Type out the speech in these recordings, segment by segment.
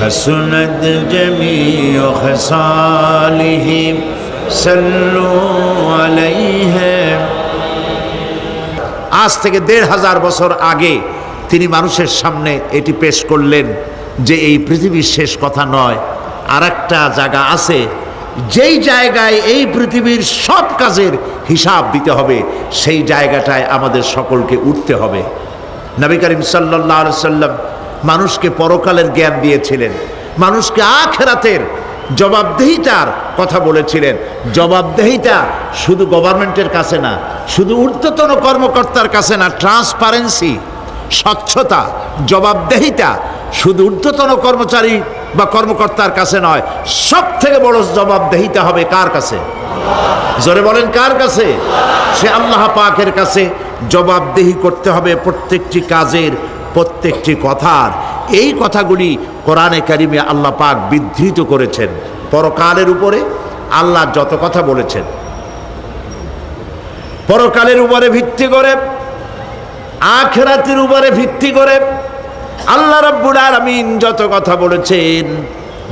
حسنت جميع خصاله صلوا عليه। আজ থেকে ১৫০০ বছর আগে তিনি মানুষের সামনে এটি পেশ করলেন যে এই পৃথিবীর শেষ কথা নয়, আর একটা জায়গা আছে যেই জায়গায় এই পৃথিবীর সব কাজের হিসাব দিতে হবে, সেই জায়গাটায় আমাদের সকলকে উঠতে হবে। নবী করিম সাল্লাল্লাহু আলাইহি সাল্লাম মানুষকে পরকালের জ্ঞান দিয়েছিলেন, মানুষকে আখিরাতের জবাবদেহিতার কথা বলেছিলেন। জবাবদেহিতা শুধু গভর্নমেন্টের কাছে না, শুধু ঊর্ধ্বতন কর্মকর্তার কাছে না, ট্রান্সপারেন্সি, স্বচ্ছতা, জবাবদেহিতা শুধু ঊর্ধ্বতন কর্মচারী বা কর্মকর্তার কাছে নয়, সব থেকে বড় জবাবদেহিতা হবে কার কাছে? জোরে বলেন, কার কাছে? সে আল্লাহ পাকের কাছে জবাবদেহি করতে হবে প্রত্যেকটি কাজের, প্রত্যেকটি কথার। এই কথাগুলি কোরআনে কারিমে আল্লাহ পাক বিধৃত করেছেন। পরকালের উপরে আল্লাহ যত কথা বলেছেন, পরকালের উপরে ভিত্তি করে, আখিরাতের উপরে ভিত্তি করে আল্লাহ রাব্বুল আলামিন যত কথা বলেছেন,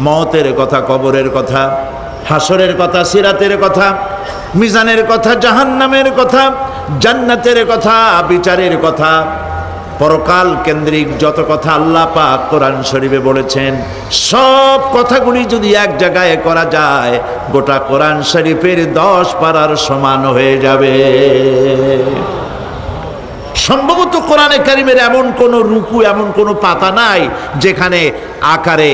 মওতের কথা, কবরের কথা, হাসরের কথা, সিরাতের কথা, মিজানের কথা, জাহান্নামের কথা, জান্নাতের কথা, বিচারের কথা, পরকাল কেন্দ্রিক যত কথা আল্লাহ পাক কোরআন শরীফে বলেছেন, সব কথাগুলি যদি এক জায়গায় করা যায়, গোটা কোরআন শরীফের 10 পারার সমান হয়ে যাবে। সম্ভবত কোরআনে কারিমের এমন কোন রুকু, এমন কোন পাতা নাই যেখানে আকারে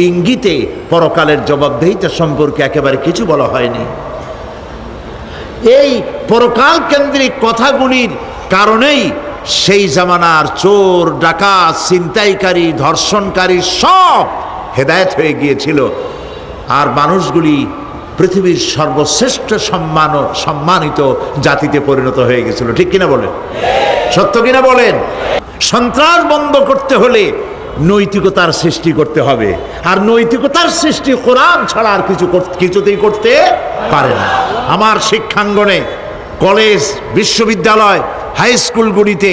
ইঙ্গিতে পরকালের জবাবদেহিতা সম্পর্কে একেবারে কিছু বলা হয়নি। এই পরকাল কেন্দ্রিক কথাগুলির কারণেই সেই জামানার চোর, ডাকাত, ছিনতাইকারী, ধর্ষণকারী সব হেদায়েত হয়ে গিয়েছিল, আর মানুষগুলি পৃথিবীর সর্বশ্রেষ্ঠ সম্মানিত জাতিতে পরিণত হয়ে গেছিল। ঠিক কিনা বলেন? সত্য কিনা বলেন? সন্ত্রাস বন্ধ করতে হলে নৈতিকতার সৃষ্টি করতে হবে, আর নৈতিকতার সৃষ্টি কোরআন ছাড়া আর কিছুতেই করতে পারে না। আমার শিক্ষাঙ্গনে, কলেজ, বিশ্ববিদ্যালয়, হাই স্কুলগুলিতে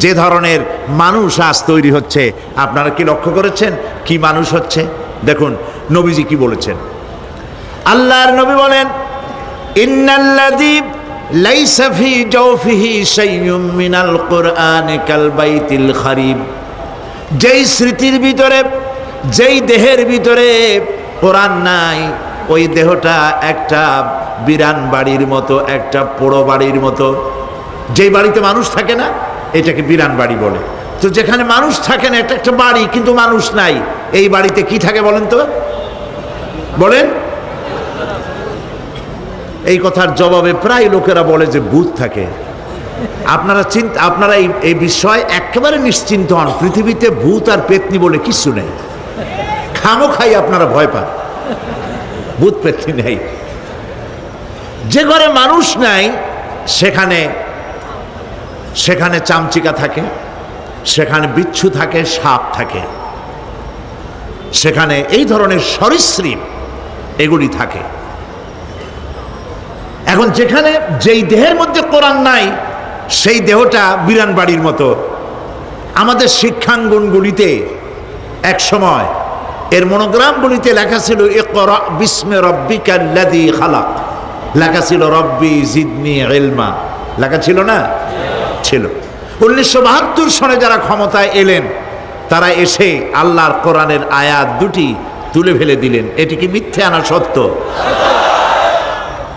যে ধরনের মানুষ আজ তৈরি হচ্ছে, আপনারা কি লক্ষ্য করেছেন কি মানুষ হচ্ছে? দেখুন নবীজি কি বলেছেন। আল্লাহর নবী বলেন, ইন্নাল্লাযী লাইসা ফি জাওফিহি শাইউম মিনাল কুরআনি কাল বাইতিল খারিব। যেই স্মৃতির ভিতরে, যেই দেহের ভিতরে কোরআন নাই, ওই দেহটা একটা বিরান বাড়ির মতো, একটা পোড়ো বাড়ির মতো। যেই বাড়িতে মানুষ থাকে না, এটাকে বিরান বাড়ি বলে। তো যেখানে মানুষ থাকে না, এটা একটা বাড়ি কিন্তু মানুষ নাই, এই বাড়িতে কি থাকে বলেন তো? বলেন। এই কথার জবাবে প্রায় লোকেরা বলে যে ভূত থাকে। আপনারা এই বিষয়ে একেবারে নিশ্চিন্ত হন, পৃথিবীতে ভূত আর পেতনি বলে কিছু নেই। খামোখাই আপনারা ভয় পান, ভূত পেতনি নেই। যে ঘরে মানুষ নাই সেখানে চামচিকা থাকে, সেখানে বিচ্ছু থাকে, সাপ থাকে, সেখানে এই ধরনের সরীসৃপ এগুলি থাকে। এখন যেখানে যেই দেহের মধ্যে কোরআন নাই, সেই দেহটা বিরান বাড়ির মতো। আমাদের শিক্ষাঙ্গনগুলিতে এক সময় এর মনোগ্রামগুলিতে লেখা ছিল, ইকরা বিস্মি রাব্বিকাল্লাযী খালাক, লেখা ছিল রব্বি জিদনি ইলমা, লেখা ছিল না? ছিল। 1972 সনে যারা ক্ষমতায় এলেন, তারা এসে আল্লাহর কোরআনের আয়াত দুটি তুলে ফেলে দিলেন। এটি কি মিথ্যে আনা সত্য?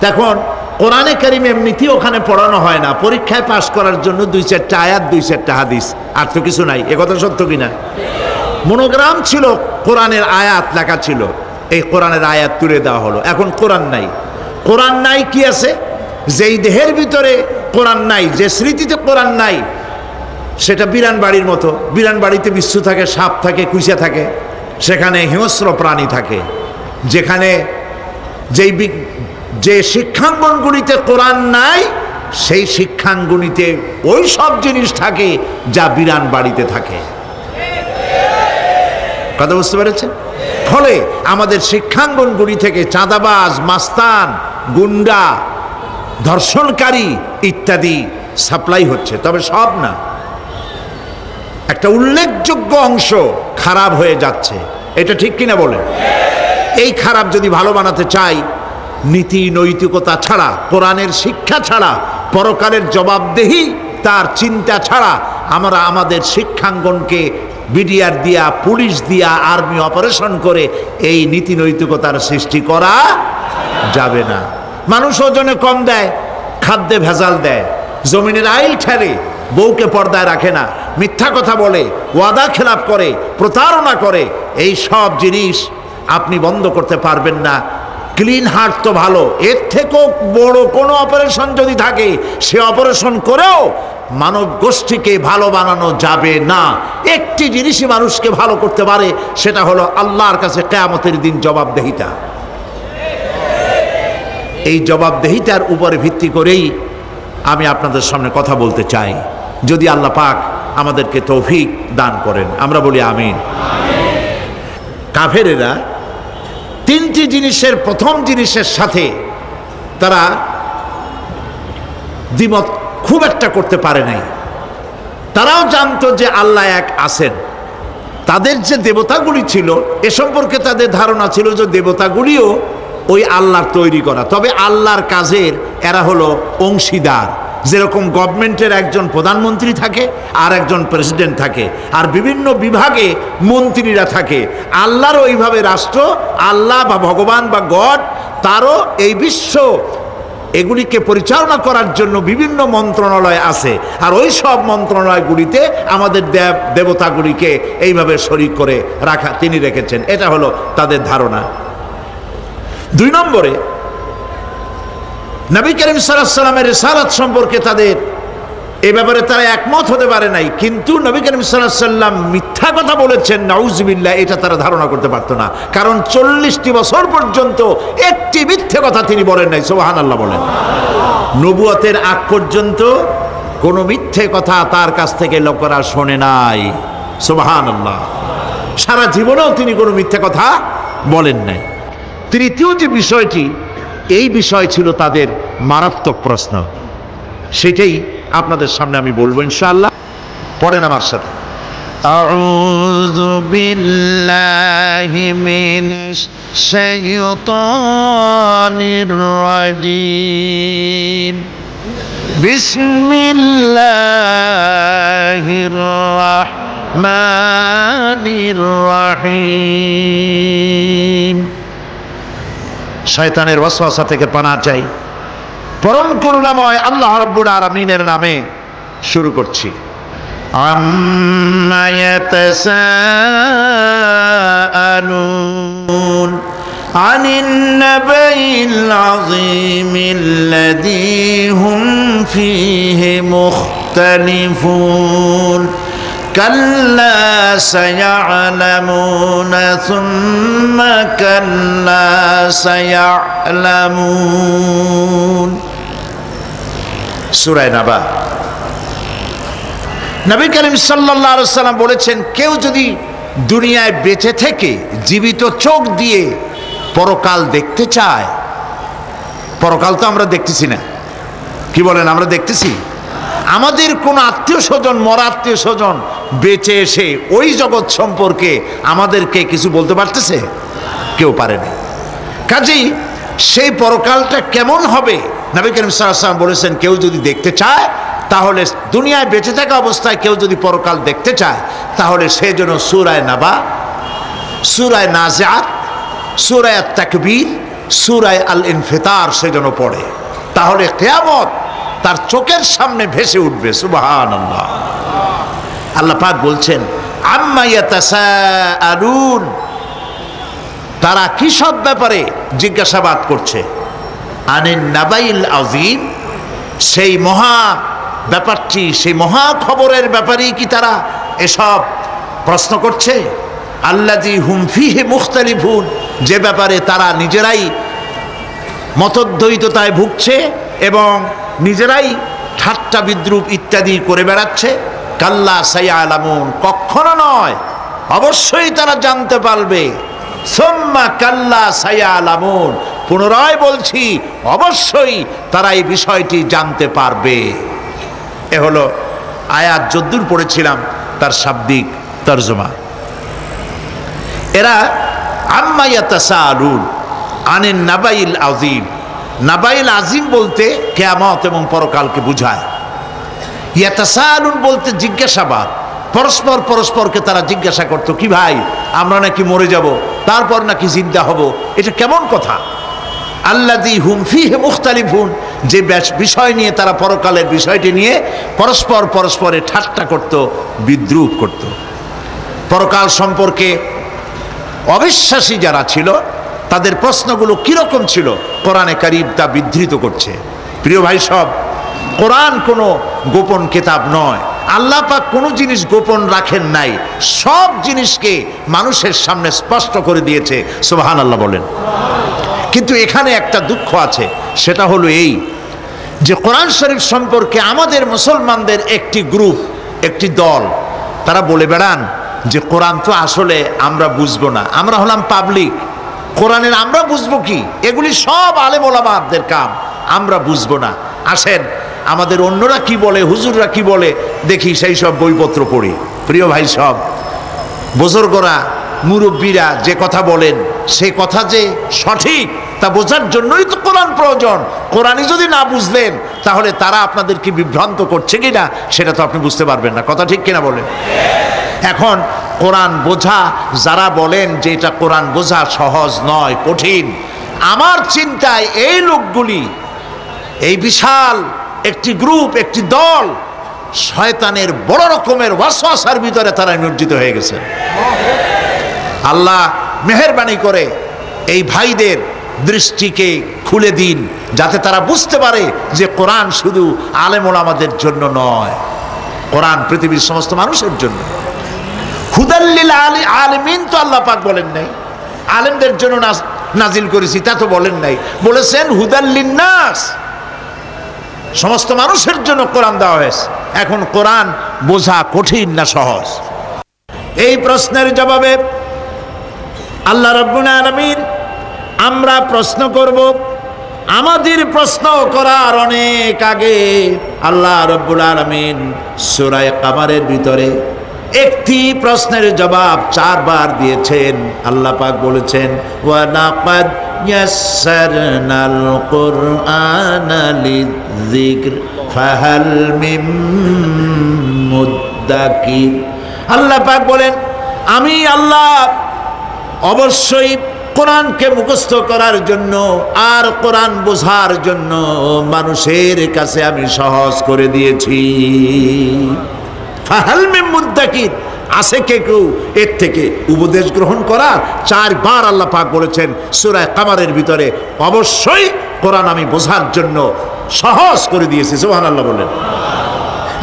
তখন কোরআনে কারিম এমনিতেই ওখানে পড়ানো হয় না, পরীক্ষায় পাশ করার জন্য 2-4টা আয়াত, 2-4টা হাদিস, আর তো কিছু নাই। একথা সত্য কিনা? মনোগ্রাম ছিল, কোরআনের আয়াত লেখা ছিল, এই কোরআনের আয়াত তুলে দেওয়া হলো। এখন কোরআন নাই। কোরআন নাই কি আছে? যেই দেহের ভিতরে কোরআন নাই, যে স্মৃতিতে কোরআন নাই, সেটা বিরান বাড়ির মতো। বিরান বাড়িতে বিচ্ছু থাকে, সাপ থাকে, কুইচা থাকে, সেখানে হিংস্র প্রাণী থাকে। যেখানে যে শিক্ষাঙ্গনগুলিতে কোরআন নাই, সেই শিক্ষাঙ্গনিতে ওই সব জিনিস থাকে যা বিরান বাড়িতে থাকে। কথা বুঝতে পেরেছেন? ফলে আমাদের শিক্ষাঙ্গনগুলি থেকে চাঁদাবাজ, মাস্তান, গুন্ডা, ধর্ষণকারী ইত্যাদি সাপ্লাই হচ্ছে, তবে সব না। একটা উল্লেখযোগ্য অংশ খারাপ হয়ে যাচ্ছে। এটা ঠিক কিনা বলেন? এই খারাপ যদি ভালো বানাতে চাই, নীতি নৈতিকতা ছাড়া, কোরআনের শিক্ষা ছাড়া, পরকালের জবাবদেহি তার চিন্তা ছাড়া আমরা আমাদের শিক্ষাঙ্গনকে বিডিআর দিয়া, পুলিশ দিয়া, আর্মি অপারেশন করে এই নীতি নৈতিকতার সৃষ্টি করা যাবে না। মানুষ ওজনে কম দেয়, খাদ্যে ভেজাল দেয়, জমিনের আইল ঠেলে, বউকে পর্দায় রাখে না, মিথ্যা কথা বলে, ওয়াদা খেলাপ করে, প্রতারণা করে। এই সব জিনিস আপনি বন্ধ করতে পারবেন না। ক্লিন হার্ট তো ভালো, এর থেকেও বড় কোনো অপারেশন যদি থাকে, সে অপারেশন করেও মানব গোষ্ঠীকে ভালো বানানো যাবে না। একটি জিনিসই মানুষকে ভালো করতে পারে, সেটা হলো আল্লাহর কাছে কিয়ামতের দিন জবাবদেহিতা। এই জবাবদেহিতার উপরে ভিত্তি করেই আমি আপনাদের সামনে কথা বলতে চাই, যদি আল্লাহ পাক আমাদেরকে তৌফিক দান করেন। আমরা বলি আমিন। কাফেরেরা তিনটি জিনিসের প্রথম জিনিসের সাথে তারা দ্বিমত খুব একটা করতে পারে নাই। তারাও জানতো যে আল্লাহ এক আছেন। তাদের যে দেবতাগুলি ছিল এ সম্পর্কে তাদের ধারণা ছিল যে দেবতাগুলিও ওই আল্লাহর তৈরি করা, তবে আল্লাহর কাজের এরা হলো অংশীদার। যেরকম গভর্নমেন্টের একজন প্রধানমন্ত্রী থাকে আর একজন প্রেসিডেন্ট থাকে, আর বিভিন্ন বিভাগে মন্ত্রীরা থাকে, আল্লাহরও ওইভাবে রাষ্ট্র, আল্লাহ বা ভগবান বা গড, তারও এই বিশ্ব এগুলিকে পরিচালনা করার জন্য বিভিন্ন মন্ত্রণালয় আছে। আর ওই সব মন্ত্রণালয়গুলিতে আমাদের দেবতাগুলিকে এইভাবে শরীক করে রাখা তিনি রেখেছেন। এটা হলো তাদের ধারণা। দুই নম্বরে, নবী করিম সাল্লাল্লাহু আলাইহি ওয়াসাল্লামের রিসালাত সম্পর্কে তাদের এ ব্যাপারে তারা একমত হতে পারে নাই, কিন্তু নবী করিম সাল্লাল্লাহু আলাইহি ওয়াসাল্লাম মিথ্যা কথা বলেছেন, নাউজুবিল্লাহ, এটা তারা ধারণা করতে পারতো না। কারণ 40টি বছর পর্যন্ত একটি মিথ্যে কথা তিনি বলেন নাই। সুবহানাল্লাহ বলেন। নবুয়তের আগ পর্যন্ত কোনো মিথ্যে কথা তার কাছ থেকে লোকেরা শোনে নাই। সুবহানাল্লাহ। সারা জীবনেও তিনি কোনো মিথ্যে কথা বলেন নাই। তৃতীয় যে বিষয়টি, এই বিষয় ছিল তাদের মারাত্মক প্রশ্ন, সেটাই আপনাদের সামনে আমি বলবো ইনশাআল্লাহ। পড়েন আমার সাথে। আউযু বিল্লাহি মিনাশ শাইতানির রাজিম। বিসমিল্লাহির রাহমানির রাহিম। শয়তানের ওয়াসওয়াসা থেকে পানাহ চাই। পরম করুণাময় আল্লাহ রাব্বুল আলামিনের নামে শুরু করছি। আম্মা ইয়াতাসাআলুন আনিন নাবাইল আযীমিল্লাযী হুম ফীহি মুখতালিফুন। كلا سيعلمون ثم كلا سيعلمون। সূরা নাবা। নবী করিম সাল্লাল্লাহু আলাইহি ওয়াসাল্লাম বলেছেন, কেউ যদি দুনিয়ায় বেঁচে থেকে জীবিত চোখ দিয়ে পরকাল দেখতে চায়, পরকাল তো আমরা দেখতেছি না, কি বলেন? আমরা দেখতেছি? আমাদের কোন আত্মীয় স্বজন, মরা আত্মীয় স্বজন বেঁচে এসে ওই জগৎ সম্পর্কে আমাদেরকে কিছু বলতে পারতেছে? কেউ পারেনি। কাজেই সেই পরকালটা কেমন হবে, নবী করিম সাল্লাল্লাহু আলাইহি ওয়াসাল্লাম বলেছেন, কেউ যদি দেখতে চায়, তাহলে দুনিয়ায় বেঁচে থাকা অবস্থায় কেউ যদি পরকাল দেখতে চায়, তাহলে সে যেন সূরা নাবা, সূরা নাজিআত, সূরা তাকবীর, সূরা আল ইনফিতার সে যেন পড়ে। তাহলে কিয়ামত তার চোখের সামনে ভেসে উঠবে। সুবহানাল্লাহ। আল্লাহ পাক বলছেন, আম্মা ইয়াতাসাআলুন, তারা কি সব ব্যাপারে জিজ্ঞাসাবাদ করছে? আনিন নাবাইল আযীম, সেই মহা ব্যাপারটি, সেই মহা খবরের ব্যাপারেই কি তারা এসব প্রশ্ন করছে? আল্লাযী হুম ফীহি মুখতালিফুন, যে ব্যাপারে তারা নিজেরাই মতদ্বৈততায় ভুগছে এবং নিজেরাই ঠাট্টা বিদ্রুপ ইত্যাদি করে বেড়াচ্ছে। কাল্লা সায়ালামুন, কখনো নয়, অবশ্যই তারা জানতে পারবে। সুম্মা কাল্লা সায়ালামুন, পুনরায় বলছি, অবশ্যই তারা এই বিষয়টি জানতে পারবে। এ হলো আয়াত যদ্দূর পড়েছিলাম তার শাব্দিক তর্জমা। এরা আম্মা ইয়াতাসাআলুন আনিন নাবাইল আযীম। নাবাইল আযীম বলতে কিয়ামত এবং পরকালকে বোঝায়। ইয়াতাসাআলুন বলতে জিজ্ঞাসাবাদ। পরস্পর পরস্পরকে তারা জিজ্ঞাসা করতো, কি ভাই আমরা নাকি মরে যাব, তারপর নাকি জিন্দা হব, এটা কেমন কথা? আল্লাযী হুম ফীহি মুখতালিফুন, যে বিষয় নিয়ে তারা পরকালের বিষয়টি নিয়ে পরস্পর পরস্পরে ঠাট্টা করত, বিদ্রূপ করত। পরকাল সম্পর্কে অবিশ্বাসী যারা ছিল তাদের প্রশ্নগুলো কিরকম ছিল, কোরআনে কারীম তা বিধৃত করছে। প্রিয় ভাই সব, কোরআন কোনো গোপন কিতাব নয়। আল্লাহ পাক কোনো জিনিস গোপন রাখেন নাই, সব জিনিসকে মানুষের সামনে স্পষ্ট করে দিয়েছে। সুবহানাল্লাহ বলেন। কিন্তু এখানে একটা দুঃখ আছে, সেটা হলো এই যে কোরআন শরীফ সম্পর্কে আমাদের মুসলমানদের একটি গ্রুপ, একটি দল, তারা বলে বেড়ান যে কোরআন তো আসলে আমরা বুঝবো না, আমরা হলাম পাবলিক, কোরআনের আমরা বুঝবো কি, এগুলি সব আলেম ওলামাদের কাম, আমরা বুঝবো না। আসেন আমাদের অন্যরা কি বলে, হুজুররা কি বলে দেখি, সেই সব বইপত্র পড়ি। প্রিয় ভাই সব, বুজুর্গরা মুরব্বীরা যে কথা বলেন সে কথা যে সঠিক তা বোঝার জন্যই তো কোরআন প্রয়োজন। কোরআনই যদি না বুঝলেন তাহলে তারা আপনাদেরকে বিভ্রান্ত করছে কিনা সেটা তো আপনি বুঝতে পারবেন না। কথা ঠিক কিনা বলেন? এখন কোরআন বোঝা যারা বলেন যে এটা কোরআন বোঝা সহজ নয়, কঠিন, আমার চিন্তায় এই লোকগুলি, এই বিশাল একটি গ্রুপ, একটি দল, শয়তানের বড় রকমের ওয়াসওয়াসার ভিতরে তারা নিমজ্জিত হয়ে গেছে। আল্লাহ মেহেরবানি করে এই ভাইদের দৃষ্টিকে খুলে দিন, যাতে তারা বুঝতে পারে যে কোরআন শুধু আলেম ওলামাদের জন্য নয়, কোরআন পৃথিবীর সমস্ত মানুষের জন্য। হুদাল্লিল আলিমিন তো আল্লাহ পাক বলেন নাই আলেমদের জন্য নাজিল করেছি, তা তো বলেন নাই, বলেছেন হুদাল্লিন নাস, সমস্ত মানুষের জন্য কোরআন দেওয়া হয়েছে। এখন কোরআন বোঝা কঠিন না সহজ? এই প্রশ্নের জবাবে আল্লাহ রাব্বুল আলামিন, আমরা প্রশ্ন করব, আমাদের প্রশ্ন করার অনেক আগে আল্লাহ রাব্বুল আলামিন সূরা কামারের ভিতরে একটি প্রশ্নের জবাব 4 বার দিয়েছেন। আল্লাহ পাক বলেছেন, ওয়া লাকাদ ইয়াসসারনাল কুরআনা লিযিকর ফাহাল মিন মুদ্দাকির। আল্লাহ পাক বলেন, আমি আল্লাহ অবশ্যই কোরআনকে মুখস্থ করার জন্য আর কোরআন বোঝার জন্য মানুষের কাছে আমি সহজ করে দিয়েছি। ফাহাল মিন মুদ্দাকির, আছে কে কেউ এর থেকে উপদেশ গ্রহণ করার? 4 বার আল্লাহ পাক বলেছেন সূরা কামারের ভিতরে, অবশ্যই কোরআন আমি বোঝার জন্য সহজ করে দিয়েছি। সুবহানাল্লাহ বলেন।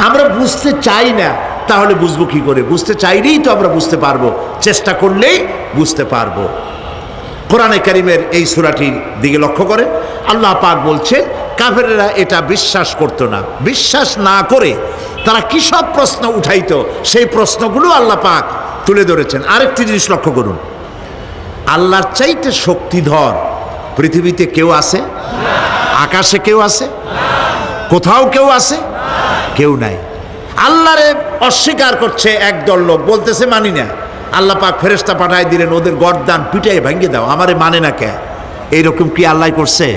আমরা বুঝতে চাই না, তাহলে বুঝবো কি করে? বুঝতে চাইলেই তো আমরা বুঝতে পারবো, চেষ্টা করলেই বুঝতে পারবো। কোরআনে কারীমের এই সূরাটির দিকে লক্ষ্য করেন, আল্লাহ পাক বলছেন কাফেরেরা এটা বিশ্বাস করতো না, বিশ্বাস না করে তারা কি সব প্রশ্ন উঠাইতো, সেই প্রশ্নগুলো আল্লাহ পাক তুলে ধরেছেন। আরেকটি জিনিস লক্ষ্য করুন, আল্লাহর চাইতে শক্তিধর পৃথিবীতে কেউ আছে? আকাশে কেউ আছে? কোথাও কেউ আছে? কেউ নাই। আল্লাহরে অস্বীকার করছে একদল লোক, বলতেছে মানি না। আল্লাহ পাক ফেরেশতা পাঠায় দিলেন, ওদের গর্দান পিটাই ভাঙিয়ে দাও, আমারে মানে না কে? এইরকম কি আল্লাহ করছে?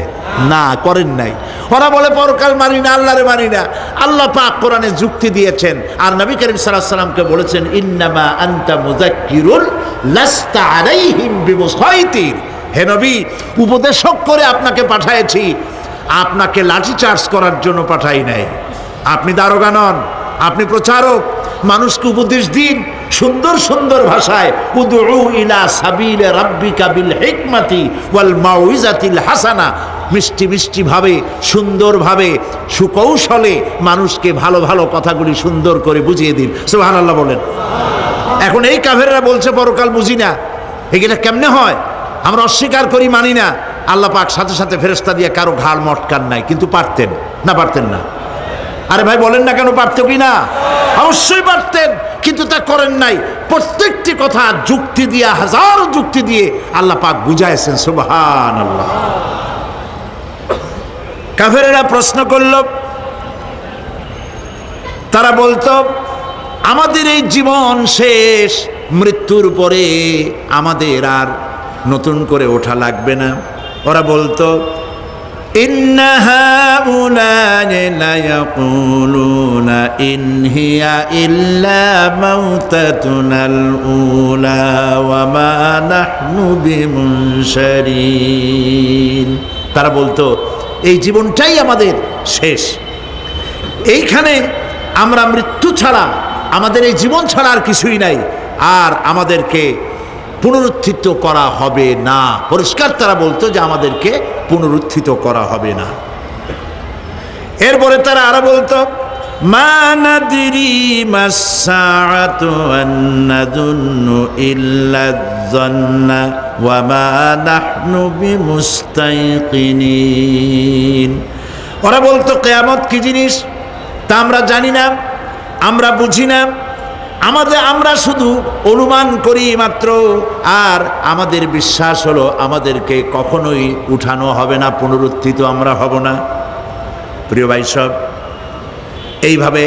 না, করেন নাই। ওরা বলে পরকাল মানি না, আল্লাহরে মানি না। আল্লাহ পাক কোরআনে যুক্তি দিয়েছেন, আর নবী করিম সাল্লাল্লাহু আলাইহি ওয়াসাল্লামকে বলেছেন, ইন্নামা আনতা মুযাক্কিরুন লাস্তা আলাইহিম বিমুসাইতির। হে নবী, উপদেশক করে আপনাকে পাঠাইছি, আপনাকে লাঠিচার্জ করার জন্য পাঠাই নাই। আপনি দারোগা নন, আপনি প্রচারক, মানুষকে উপদেশ দিন সুন্দর সুন্দর ভাষায়। উদউ ইলা সাবিলি রাব্বিকা বিল হিকমাতি ওয়াল মাউইজাতিল হাসানা, মিষ্টি মিষ্টি ভাবে, সুন্দরভাবে, সুকৌশলে মানুষকে ভালো ভালো কথাগুলি সুন্দর করে বুঝিয়ে দিন। সুবহানাল্লাহ বলেন। এখন এই কাফেররা বলছে পরকাল বুঝি না, এগুলা কেমনে হয়? আমরা অস্বীকার করি, মানি না। আল্লাহ পাক সাথে সাথে ফেরেশতা দিয়ে কারো ঘাড় মটকান নাই, কিন্তু পারতেন না? পারতেন না? আরে ভাই বলেন না কেন, পারতো কি না? অবশ্যই পারতেন, কিন্তু তা করেন নাই। প্রত্যেকটি কথা যুক্তি দিয়ে, হাজার যুক্তি দিয়ে আল্লাহ পাক বুঝাইছেন। সুবহানাল্লাহ। কাফেরেরা প্রশ্ন করল, তারা বলতো আমাদের এই জীবন শেষ, মৃত্যুর পরে আমাদের আর নতুন করে ওঠা লাগবে না। ওরা বলতো ইন্না হাউলানি লায়াকুলুনা ইন হিয়া ইল্লা মাউতাতুনাল উলা ওয়া মা নাহনু বিমুনশারিন। তারা বলতো এই জীবনটাই আমাদের শেষ, এইখানে আমরা মৃত্যু ছাড়া, আমাদের এই জীবন ছাড়া আর কিছুই নাই, আর আমাদেরকে পুনরুত্থিত করা হবে না। পরিষ্কার তারা বলতো যে আমাদেরকে পুনরুত্থিত করা হবে না। এরপরে তারা আরো বলতো মা নাদরি মাসসাআতু ওয়ান নাযুন্নু ইল্লা যান্না ওয়া মা নাহনু বিমুস্তাইকিনিন। ওরা বলতো কিয়ামত কি জিনিস তা আমরা জানি না, আমরা বুঝি না, আমরা শুধু অনুমান করি মাত্র, আর আমাদের বিশ্বাস হলো আমাদেরকে কখনোই উঠানো হবে না, পুনরুত্থিত আমরা হব না। প্রিয় ভাই সব, এইভাবে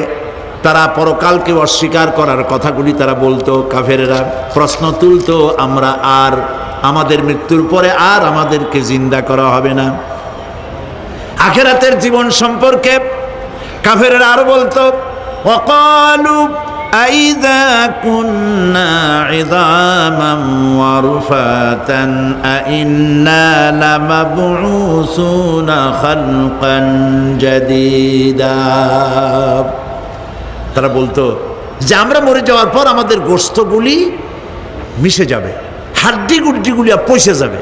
তারা পরকালকে অস্বীকার করার কথাগুলি তারা বলতো। কাফেরেরা প্রশ্ন তুলতো আমরা আর আমাদের মৃত্যুর পরে আর আমাদেরকে জিন্দা করা হবে না। আখিরাতের জীবন সম্পর্কে কাফেরেরা আরো বলতো ওয়াকালু আইযা কুন্না ইযামান ওয়া রুফাতান আইন্না লামাবউসুনা খালকান জাদীদা। তারা বলতো যে আমরা মরে যাওয়ার পর আমাদের গোশতগুলি মিশে যাবে, হাড্ডি গুড্ডিগুলি পচে যাবে,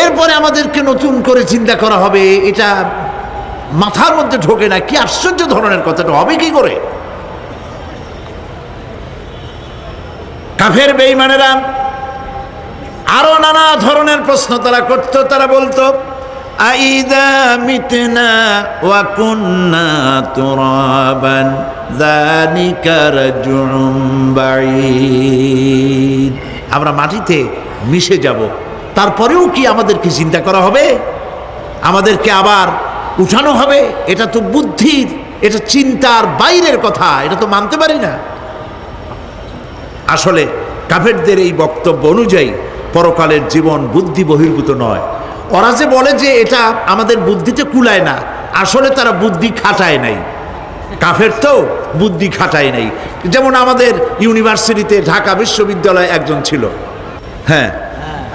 এরপরে আমাদেরকে নতুন করে চিন্তা করা হবে। এটা মাথার মধ্যে ঢোকে না, কি আশ্চর্য ধরনের কথাটা হবে কি করে? কাফের বেঈমানেরা আরো নানা ধরনের প্রশ্ন তারা করত। তারা বলতো আইদা মিতনা ওয়া কুন্না তুরাবান যালিকা রাজউম বাঈদ। আমরা মাটিতে মিশে যাব, তারপরেও কি আমাদেরকে চিন্তা করা হবে, আমাদেরকে আবার উঠানো হবে? এটা তো বুদ্ধির, এটা চিন্তার বাইরের কথা, এটা তো মানতে পারি না। আসলে কাফেরদের এই বক্তব্য অনুযায়ী পরকালের জীবন বুদ্ধি বহির্ভূত নয়। ওরা যে বলে যে এটা আমাদের বুদ্ধিতে কুলায় না, আসলে তারা বুদ্ধি খাটায় নাই। কাফের তো বুদ্ধি খাটায় নাই। যেমন আমাদের ইউনিভার্সিটিতে ঢাকা বিশ্ববিদ্যালয়ে একজন ছিল, হ্যাঁ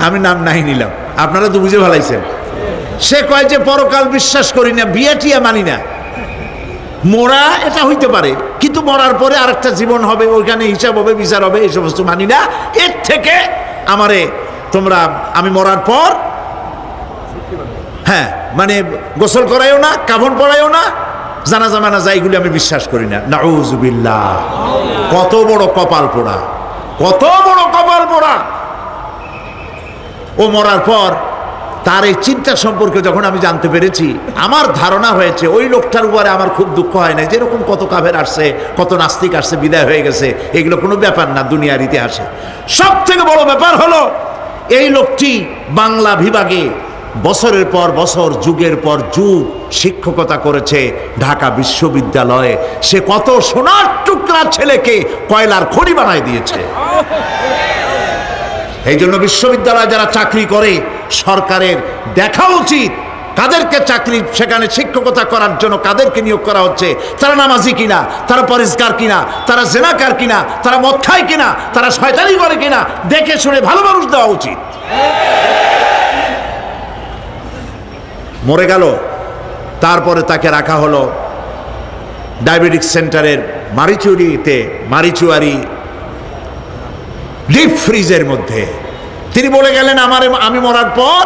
আমি নাম নাই নিলাম, আপনারা তো বুঝে ভালাইছেন। সে কয় যে পরকাল বিশ্বাস করি না, বিয়ে টিয়া মানি না, মরা এটা হইতে পারে কিন্তু মরার পরে আরেকটা জীবন হবে, ওইখানে হিসাব হবে, বিচার হবে, এই সমস্ত মানি না। এর থেকে আমারে তোমরা, আমি মরার পর হ্যাঁ মানে গোসল করাইও না, কাফন পরাইও না, জানাজা মানাজা এইগুলি আমি বিশ্বাস করি না। নাউযুবিল্লাহ। কত বড় কপাল পোড়া, কত বড় কপাল পোড়া! ও মরার পর তার এই চিন্তা সম্পর্কে যখন আমি জানতে পেরেছি, আমার ধারণা হয়েছে ওই লোকটার উপরে আমার খুব দুঃখ হয় না। যেরকম কত কাফের আসছে, কত নাস্তিক আসছে, বিদায় হয়ে গেছে, এগুলো কোনো ব্যাপার না দুনিয়ার ইতিহাসে। সব থেকে বড় ব্যাপার হলো এই লোকটি বাংলা বিভাগে বছরের পর বছর, যুগের পর যুগ শিক্ষকতা করেছে ঢাকা বিশ্ববিদ্যালয়ে। সে কত সোনার টুকরা ছেলেকে কয়লার খনি বানায় দিয়েছে। এই জন্য বিশ্ববিদ্যালয়ে যারা চাকরি করে সরকারের দেখা উচিত কাদেরকে চাকরি, সেখানে শিক্ষকতা করার জন্য কাদেরকে নিয়োগ করা হচ্ছে, তারা নামাজি কিনা, তারা পরিষ্কার কিনা, তারা জেনাকার কিনা, তারা মদ খায় কিনা, তারা শয়তানি করে কিনা, দেখে শুনে ভালো মানুষ দেওয়া উচিত। মরে গেল, তারপরে তাকে রাখা হলো ডায়াবেটিক সেন্টারের মারিচুয়ারি ডিপ ফ্রিজের মধ্যে। তিনি বলে গেলেন আমি মরার পর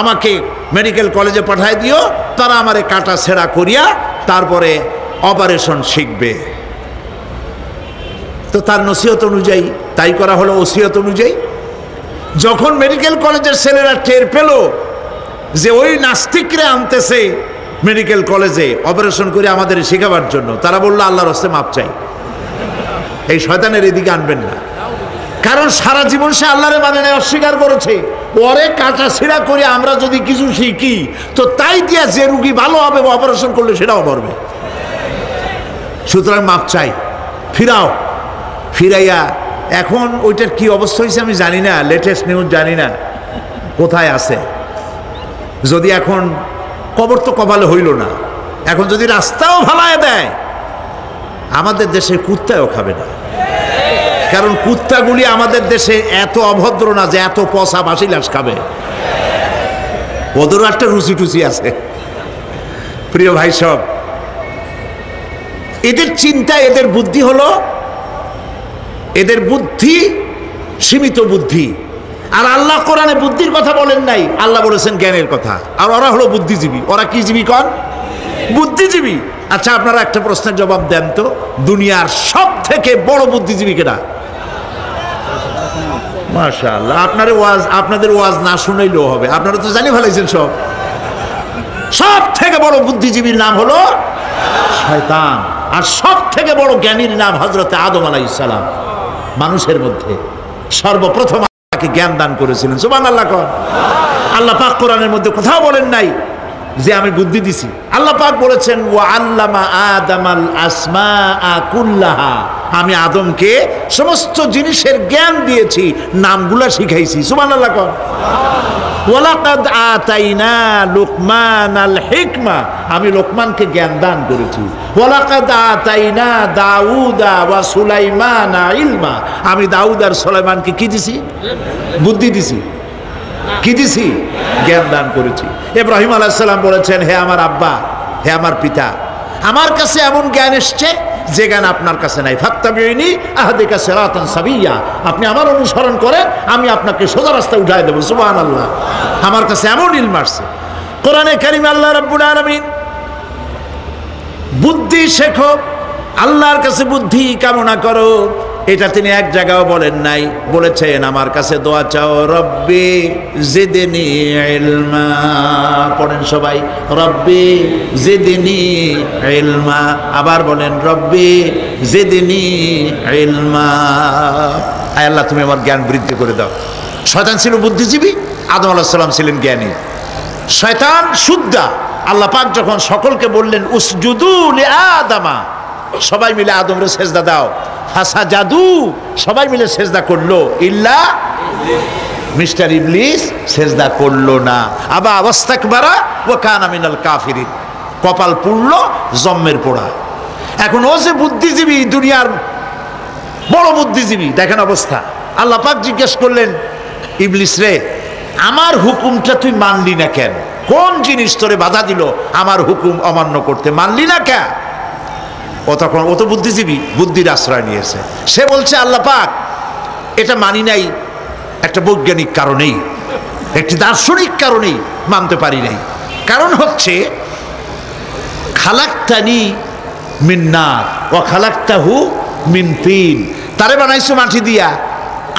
আমাকে মেডিকেল কলেজে পাঠায় দিও, তারা আমারে কাটা ছেঁড়া করিয়া তারপরে অপারেশন শিখবে। তো তার নসিহত অনুযায়ী তাই করা হলো। ওসিয়ত অনুযায়ী যখন মেডিকেল কলেজের ছেলেরা টের পেল যে ওই নাস্তিকরা আনতেছে মেডিকেল কলেজে অপারেশন করে আমাদের শেখাবার জন্য, তারা বললো আল্লাহর হস্তে মাপ চাই, এই শয়তানের এদিকে আনবেন না। কারণ সারা জীবন সে আল্লাহরে মানে না, অস্বীকার করেছে। পরে কাটা ছিঁড়া করে আমরা যদি কিছু শিখি তো তাই দিয়া যে রুগী ভালো হবে, অপারেশন করলে সেটাও মরবে। সুতরাং মাপ চাই, ফিরাও। ফিরাইয়া এখন ওইটার কি অবস্থা হয়েছে আমি জানি না, লেটেস্ট নিউজ জানি না কোথায় আছে। যদি এখন কবর তো কপালে হইল না, এখন যদি রাস্তাও ভালায় দেয় আমাদের দেশে কুত্তাও খাবে না, কারণ কুত্তাগুলি আমাদের দেশে এত অভদ্র না যে এত পচা বাসি লাশ খাবে, ওদেরও একটা রুচি টুচি আছে। প্রিয় ভাই সব, এদের চিন্তা, এদের বুদ্ধি হলো, এদের বুদ্ধি সীমিত বুদ্ধি। আর আল্লাহ কোরআনে বুদ্ধির কথা বলেন নাই, আল্লাহ বলেছেন জ্ঞানের কথা। আর ওরা হলো বুদ্ধিজীবী। ওরা কি জীবী কন? বুদ্ধিজীবী। আচ্ছা, আপনারা একটা প্রশ্নের জবাব দেন তো, দুনিয়ার সব থেকে বড় বুদ্ধিজীবী কেনা? মাশাআল্লাহ, আপনাদের ওয়াজ না শুনাইলেও হবে, আপনারা তো জানি ফেলাইছেন সব। সব থেকে বড় বুদ্ধিজীবীর নাম হলো শয়তান, আর সব থেকে বড় জ্ঞানীর নাম হযরত আদম আলাইহিস সালাম। মানুষের মধ্যে সর্বপ্রথম আল্লাহকে জ্ঞান দান করেছিলেন। সুবহানাল্লাহ। আল্লাহ পাক কোরআনের মধ্যে কোথাও বলেন নাই যে আমি বুদ্ধি দিছি। আল্লাহ পাক বলেছেন ওয়া আল্লামা আদামাল আসমাআ কুল্লাহা, আমি আদমকে সমস্ত জিনিসের জ্ঞান দিয়েছি, নামগুলা শিখাইছি। সুবহানাল্লাহ। ওয়ালাকাদ আতাইনা লুকমানাল হিকমা, আমি লোকমানকে জ্ঞান দান করেছি। ওয়ালাকাদ আতাইনা দাউদা ওয়া সুলাইমানা ইলমা, আমি দাউদ আর সুলাইমানকে কি দিছি? বুদ্ধি দিছি। কি দিছি? জ্ঞান দান করেছি। ইব্রাহিম আলাইহিস সালাম বলেছেন, হে আমার আব্বা, হে আমার পিতা, আমার কাছে এমন জ্ঞান এসছে যে জ্ঞান আপনার কাছে নাই। ফাত্তাবিউনি আহদিকা সিরাতান সাবিয়্যা, আপনি আমার অনুসরণ করেন, আমি আপনাকে সোজা রাস্তায় উঠায় দেব। সুবহানাল্লাহ। আমার কাছে এমন ইলম আসছে। কোরআনে কারিমে আল্লাহ রাব্বুল আলামিন বুদ্ধি শেখো, আল্লাহর কাছে বুদ্ধি কামনা করো, এটা তিনি এক জায়গাও বলেন নাই। বলেছেন আমার কাছে দোয়া চাও, রব্বি জিদনি ইলমা। পড়েন সবাই, রব্বি জিদনি ইলমা। আবার বলেন, রব্বি জিদনি ইলমা। আয় আল্লাহ, তুমি আমার জ্ঞান বৃদ্ধি করে দাও। শয়তান ছিল বুদ্ধিজীবী, আদম আলাইহিস সালাম ছিলেন জ্ঞানী। শয়তান সুদ্দা। আল্লাহ পাক যখন সকলকে বললেন উসজুদু লিআদামা, সবাই মিলে আদমরে সেজদা দাও, ফাসাজাদু, সবাই মিলে সেজদা করলো, ইল্লা মিস্টার ইবলিস সেজদা করলো না। আবা ওয়াস্তাকবারা ওয়া কানা মিনাল কাফিরিন, কপাল পুড়লো, জম্মের পোড়া। এখন ও যে বুদ্ধিজীবী, দুনিয়ার বড় বুদ্ধিজীবী, দেখেন অবস্থা। আল্লাহ পাক জিজ্ঞেস করলেন, ইবলিস রে, আমার হুকুমটা তুই মানলি না কেন? কোন জিনিস তোরে বাধা দিল আমার হুকুম অমান্য করতে? মানলি না কেন? ও তখন, ও তো বুদ্ধিজীবী, বুদ্ধির আশ্রয় নিয়েছে। সে বলছে, আল্লাহ পাক, এটা মানি নাই একটা বৈজ্ঞানিক কারণেই, একটি দার্শনিক কারণেই মানতে পারি নাই। কারণ হচ্ছে খালাকতানি মিন নার ওয়া খালাকতাহু মিন তিন, তারে বানাইছো মাটি দিয়া,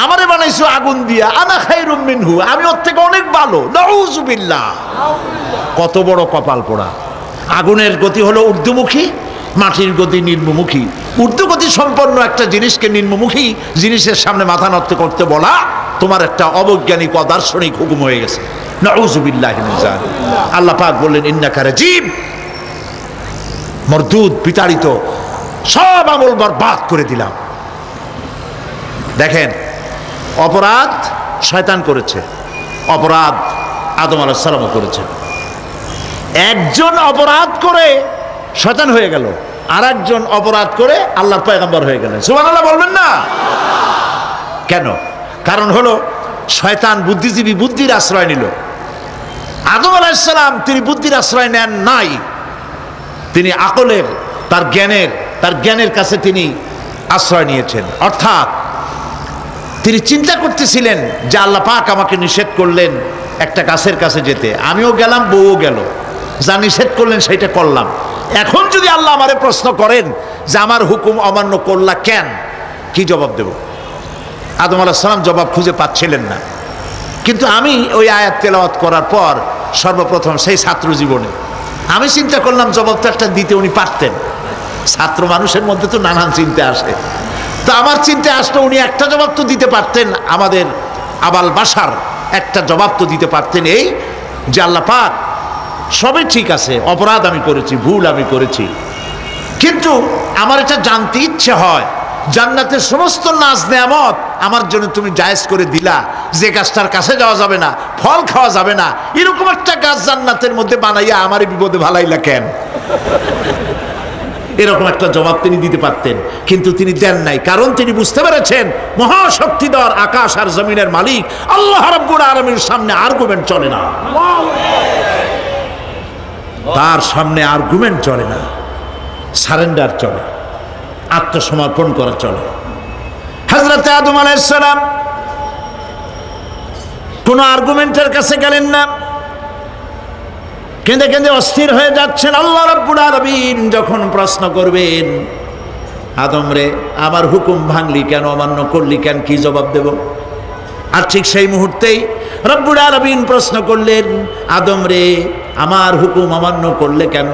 আমারে বানাইছো আগুন দিয়া, আনা খায়রুম মিনহু, আমি ওর থেকে অনেক ভালো। নাউযুবিল্লাহ। কত বড় কপাল পোড়া। আগুনের গতি হলো ঊর্ধ্বমুখী, মাটির গতি নিম্নমুখী। ঊর্ধ্বগতি সম্পন্ন একটা জিনিসকে নিম্নমুখী জিনিসের সামনে মাথা নত করতে বলা তোমার একটা অবৈজ্ঞানিক অদার্শনিক হুকুম হয়ে গেছে। নাউযুবিল্লাহি মিন যালিক। আল্লাহ পাক বললেন, ইন্নাকা রাজিম, মরদুদ, বিতাড়িত, সব আমল বরবাদ করে দিলাম। দেখেন, অপরাধ শয়তান করেছে, অপরাধ আদম আলাইহিস সালামও করেছেন। একজন অপরাধ করে শয়তান হয়ে গেল, আর একজন অপরাধ করে আল্লাহর পয়গম্বর হয়ে গেলেন। সুবহানাল্লাহ বলবেন না? কেন? কারণ হলো শয়তান বুদ্ধিজীবী, বুদ্ধির আশ্রয় নিল। আদম আলাইহিস সালাম তিনি বুদ্ধির আশ্রয় নেন নাই, তিনি আকলের, তার জ্ঞানের কাছে তিনি আশ্রয় নিয়েছেন। অর্থাৎ তিনি চিন্তা করতেছিলেন যে আল্লাহ পাক আমাকে নিষেধ করলেন একটা গাছের কাছে যেতে, আমিও গেলাম, বউও গেল, যা নিষেধ করলেন সেটা করলাম। এখন যদি আল্লাহ আমারে প্রশ্ন করেন যে আমার হুকুম অমান্য করলা কেন, কি জবাব দেব? আদম আলাইহিস সালাম জবাব খুঁজে পাচ্ছিলেন না। কিন্তু আমি ওই আয়াত তেলাওয়াত করার পর সর্বপ্রথম সেই ছাত্র জীবনে আমি চিন্তা করলাম জবাবটা একটা দিতে উনি পারতেন। ছাত্র মানুষের মধ্যে তো নানান চিন্তা আসে, তো আমার চিন্তায় আসলে উনি একটা জবাব তো দিতে পারতেন, আমাদের আবাল বাসার একটা জবাব তো দিতে পারতেন, এই যে আল্লাহ পাক সবই ঠিক আছে, অপরাধ আমি করেছি, ভুল আমি করেছি, কিন্তু আমার এটা জানতে ইচ্ছে হয় জান্নাতের সমস্ত নাজ নেয়ামত আমার জন্য তুমি জায়েজ করে দিলা, যে গাছটার কাছে যাওয়া যাবে না, ফল খাওয়া যাবে না, এরকম একটা গাছ জান্নাতের মধ্যে বানাইয়া আমারই বিপদে ভালাইলা কেন? এরকম একটা জবাব তিনি দিতে পারতেন, কিন্তু তিনি দেন নাই। কারণ তিনি বুঝতে পেরেছেন মহাশক্তিধর আকাশ আর জমিনের মালিক আল্লাহ রাব্বুল আলামিনের সামনে আর্গুমেন্ট চলে না, তার সামনে আর্গুমেন্ট চলে না, সারেন্ডার চলে, আত্মসমর্পণ করা চলে। হযরত আদম আলাইহিস সালাম কোন আর্গুমেন্টের কাছে গেলেন না, কেঁদে কেঁদে অস্থির হয়ে যাচ্ছেন। আল্লাহ রাব্বুল আলামিন যখন প্রশ্ন করবেন, আদম রে আমার হুকুম ভাঙলি কেন, অমান্য করলি কেন, কি জবাব দেব? আর ঠিক সেই মুহূর্তেই রব্বুল আলামিন প্রশ্ন করলেন, আদম রে আমার হুকুম অমান্য করলে কেন?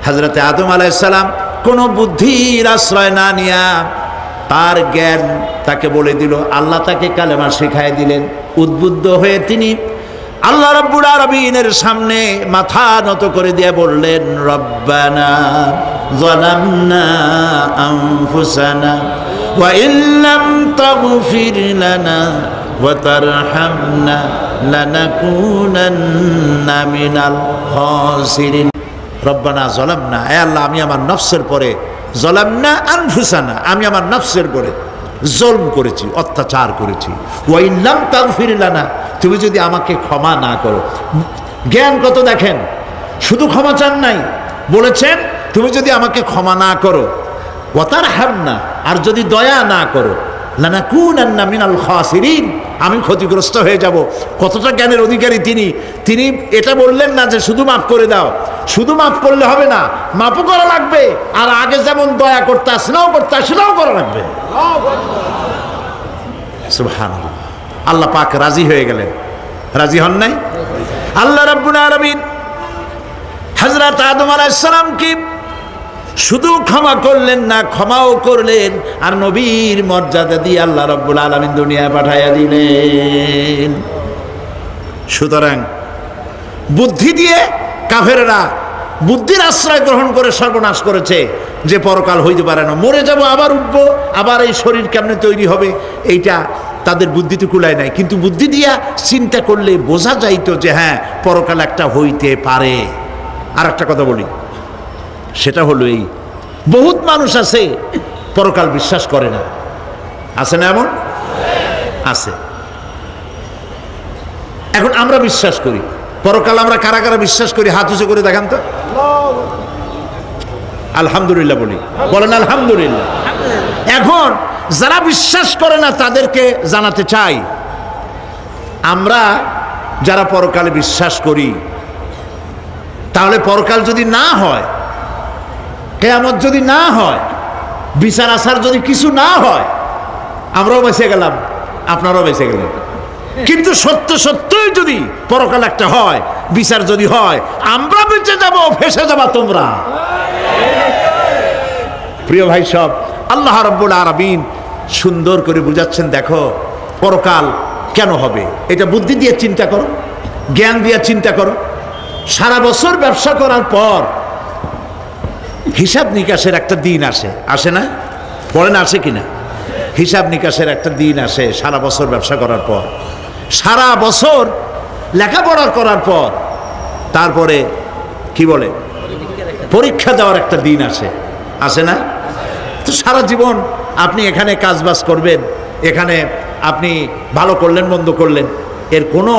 হযরত আদম আলাইহিস সালাম কোনো বুদ্ধির আশ্রয় না নিয়া তার জ্ঞান তাকে বলে দিল, আল্লাহ তাকে কালেমা শিখাই দিলেন। উদ্বুদ্ধ হয়ে তিনি আল্লাহ রাব্বুল আলামিনের সামনে মাথা নত করে দিয়ে বললেন, রব্বানা যালামনা আনফুসানা ওয়া ইল্লাম তাগফির লানা ওয়া তারহামনা লানাকুনান্না মিনাল খাসিরিন। রব্বানা যালামনা, হে আল্লাহ আমি আমার নফসের পরে, যালামনা আনফুসানা আমি আমার নফসের পরে জুলম করেছি, অত্যাচার করেছি। ওয়া ইল্লাম তাগফির লানা, তুমি যদি আমাকে ক্ষমা না করো। জ্ঞান কত দেখেন, শুধু ক্ষমা চান নাই, বলেছেন তুমি যদি আমাকে ক্ষমা না করো, ওয়া তারহামনা আর যদি দয়া না করো, লানাকুনান্না মিনাল খাসিরিন আমি ক্ষতিগ্রস্ত হয়ে যাব। কতটা জ্ঞানের অধিকারী তিনি! তিনি এটা বললেন না যে শুধু মাফ করে দাও, শুধু মাফ করলে হবে না, মাফও করা লাগবে, আর আগে যেমন দয়া করতে আসলেও করা লাগবে। সুবহানাল্লাহ। আল্লাহ পাক রাজি হয়ে গেলেন, রাজি হন নাই? আল্লাহ রাব্বুল আলামিন হযরত আদম আলাইহিস সালামকে শুধু ক্ষমা করলেন না, ক্ষমাও করলেন, আর নবীর মর্যাদা দিয়ে আল্লাহ রাব্বুল আলামিন দুনিয়ায় পাঠাইয়া দিলেন। সুতরাং বুদ্ধি দিয়ে কাফেররা বুদ্ধির আশ্রয় গ্রহণ করে সর্বনাশ করেছে, যে পরকাল হইতে পারে না, মরে যাব আবার উঠবো, আবার এই শরীর কেমনে তৈরি হবে, এইটা তাদের বুদ্ধিতে কুলায় নাই। কিন্তু বুদ্ধি দিয়া চিন্তা করলে বোঝা যাইতো যে হ্যাঁ পরকাল একটা হইতে পারে। আর একটা কথা বলি, সেটা হলো এই, বহুত মানুষ আছে পরকাল বিশ্বাস করে না, আছে না? এমন আছে। এখন আমরা বিশ্বাস করি পরকাল, আমরা কারা কারা বিশ্বাস করি হাত উঁচু করে দেখান তো। আলহামদুলিল্লাহ বলি, বলেন আলহামদুলিল্লাহ। এখন যারা বিশ্বাস করে না তাদেরকে জানাতে চাই, আমরা যারা পরকালে বিশ্বাস করি, তাহলে পরকাল যদি না হয়, কিয়ামত যদি না হয়, বিচার আচার যদি কিছু না হয়, আমরাও বেঁচে গেলাম, আপনারাও বেঁচে গেলেন। কিন্তু সত্যই যদি পরকাল একটা হয়, বিচার যদি হয়, আমরা বেঁচে যাব, ফেসে যাবা তোমরা। প্রিয় ভাই সব, আল্লাহ রাব্বুল আলামিন সুন্দর করে বুঝাচ্ছেন, দেখো পরকাল কেন হবে, এটা বুদ্ধি দিয়ে চিন্তা করো, জ্ঞান দিয়ে চিন্তা করো। সারা বছর ব্যবসা করার পর হিসাব নিকাশের একটা দিন আসে, আসে না? বলেন আসে কিনা? হিসাব নিকাশের একটা দিন আসে সারা বছর ব্যবসা করার পর, সারা বছর লেখাপড়া করার পর, তারপরে কি বলে পরীক্ষা দেওয়ার একটা দিন আসে, আসে না? তো সারা জীবন আপনি এখানে কাজবাজ করবেন, এখানে আপনি ভালো করলেন মন্দ করলেন, এর কোনো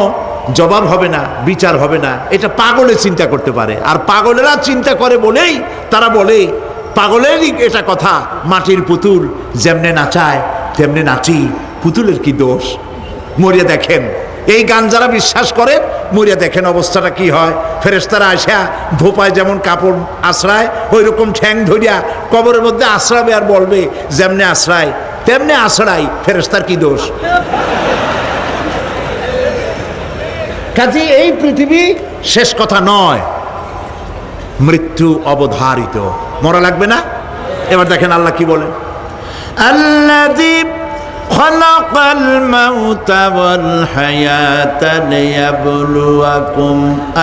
জবাব হবে না, বিচার হবে না। এটা পাগলে চিন্তা করতে পারে, আর পাগলেরা চিন্তা করে বলেই তারা বলে, পাগলেরই এটা কথা, মাটির পুতুল যেমনে নাচায় তেমনে নাচি, পুতুলের কি দোষ? মরিয়া দেখেন, এই গান যারা বিশ্বাস করে মরিয়া দেখেন অবস্থাটা কি হয়। ফেরেশতারা আসা ধোপায় যেমন কাপড় আশ্রায়, ওই রকম ঠ্যাং ধরিয়া কবরের মধ্যে আশ্রাবে, আর বলবে যেমনে আশ্রায় তেমনে আশ্রাই, ফেরেশতার কি দোষ? কাজে এই পৃথিবী শেষ কথা নয়, মৃত্যু অবধারিত, মরা লাগবে না। এবার দেখেন আল্লাহ কি বলেন, আল্লাযী খালাকাল মাউতা ওয়াল হায়াতা লিয়াবলুয়াকুম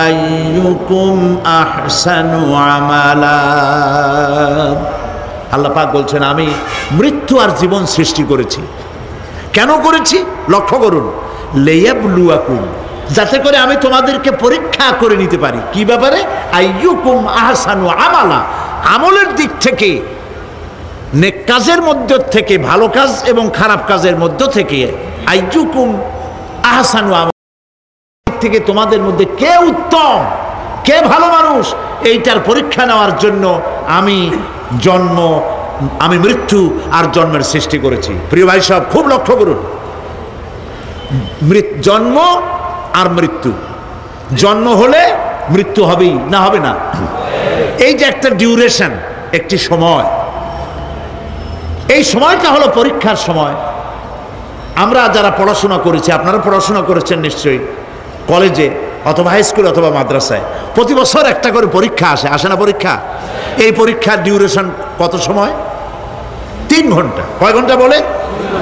আইয়ুকুম আহসানু আমালা। আল্লাহ পাক বলছেন আমি মৃত্যু আর জীবন সৃষ্টি করেছি। কেন করেছি লক্ষ্য করুন, লিয়াবলুয়াকুম, যাতে করে আমি তোমাদেরকে পরীক্ষা করে নিতে পারি। কি ব্যাপারে? আইয়ুকুম আহসানু আমালা, আমলের দিক থেকে, নেক কাজের মধ্য থেকে, ভালো কাজ এবং খারাপ কাজের মধ্য থেকে, আইয়ুকুম আহসানু আমালা থেকে তোমাদের মধ্যে কে উত্তম, কে ভালো মানুষ, এইটার পরীক্ষা নেওয়ার জন্য আমি মৃত্যু আর জন্মের সৃষ্টি করেছি। প্রিয় ভাই সব খুব লক্ষ্য করুন, জন্ম আর মৃত্যু, জন্ম হলে মৃত্যু হবেই, না হবে না? এই যে একটা ডিউরেশন, একটি সময়, এই সময়টা হলো পরীক্ষার সময়। আমরা যারা পড়াশোনা করেছি, আপনারা পড়াশোনা করেছেন নিশ্চয়ই, কলেজে অথবা হাই স্কুল অথবা মাদ্রাসায় প্রতি বছর একটা করে পরীক্ষা আসে না পরীক্ষা? এই পরীক্ষার ডিউরেশন কত সময়? 3 ঘন্টা। কয় ঘন্টা বলে?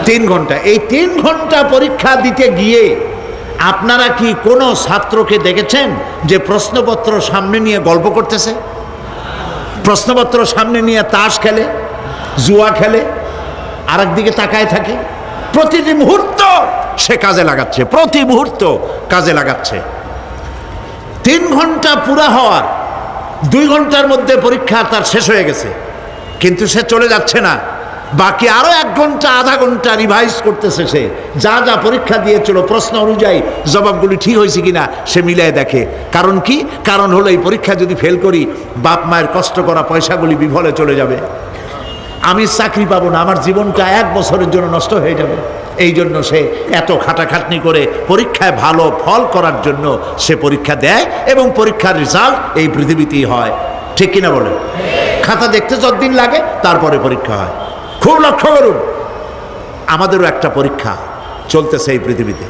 3 ঘন্টা। এই 3 ঘন্টা পরীক্ষা দিতে গিয়ে আপনারা কি কোনো ছাত্রকে দেখেছেন যে প্রশ্নপত্র সামনে নিয়ে গল্প করতেছে, প্রশ্নপত্র সামনে নিয়ে তাস খেলে, জুয়া খেলে, আর একদিকে তাকায় থাকে? প্রতিটি মুহূর্ত সে কাজে লাগাচ্ছে, প্রতি মুহূর্ত কাজে লাগাচ্ছে। 3 ঘন্টা পুরা হওয়ার 2 ঘন্টার মধ্যে পরীক্ষা তার শেষ হয়ে গেছে, কিন্তু সে চলে যাচ্ছে না, বাকি আরো 1 ঘন্টা আধা ঘন্টা রিভাইজ করতেছে। সে যা যা পরীক্ষা দিয়েছিল প্রশ্ন অনুযায়ী জবাবগুলি ঠিক হয়েছে কিনা সে মিলাই দেখে। কারণ কি? কারণ হলো এই পরীক্ষা যদি ফেল করি, বাপ মায়ের কষ্ট করা পয়সাগুলি বিফলে চলে যাবে, আমি চাকরি পাবো না, আমার জীবনটা 1 বছরের জন্য নষ্ট হয়ে যাবে। এই জন্য সে এত খাটাখাটনি করে পরীক্ষায় ভালো ফল করার জন্য সে পরীক্ষা দেয়, এবং পরীক্ষার রেজাল্ট এই পৃথিবীতেই হয়। ঠিক কিনা বলেন? খাতা দেখতে যতদিন লাগে তারপরে পরীক্ষা হয়। খুব লক্ষ্য করুন, আমাদেরও একটা পরীক্ষা চলতেছে এই পৃথিবীতে,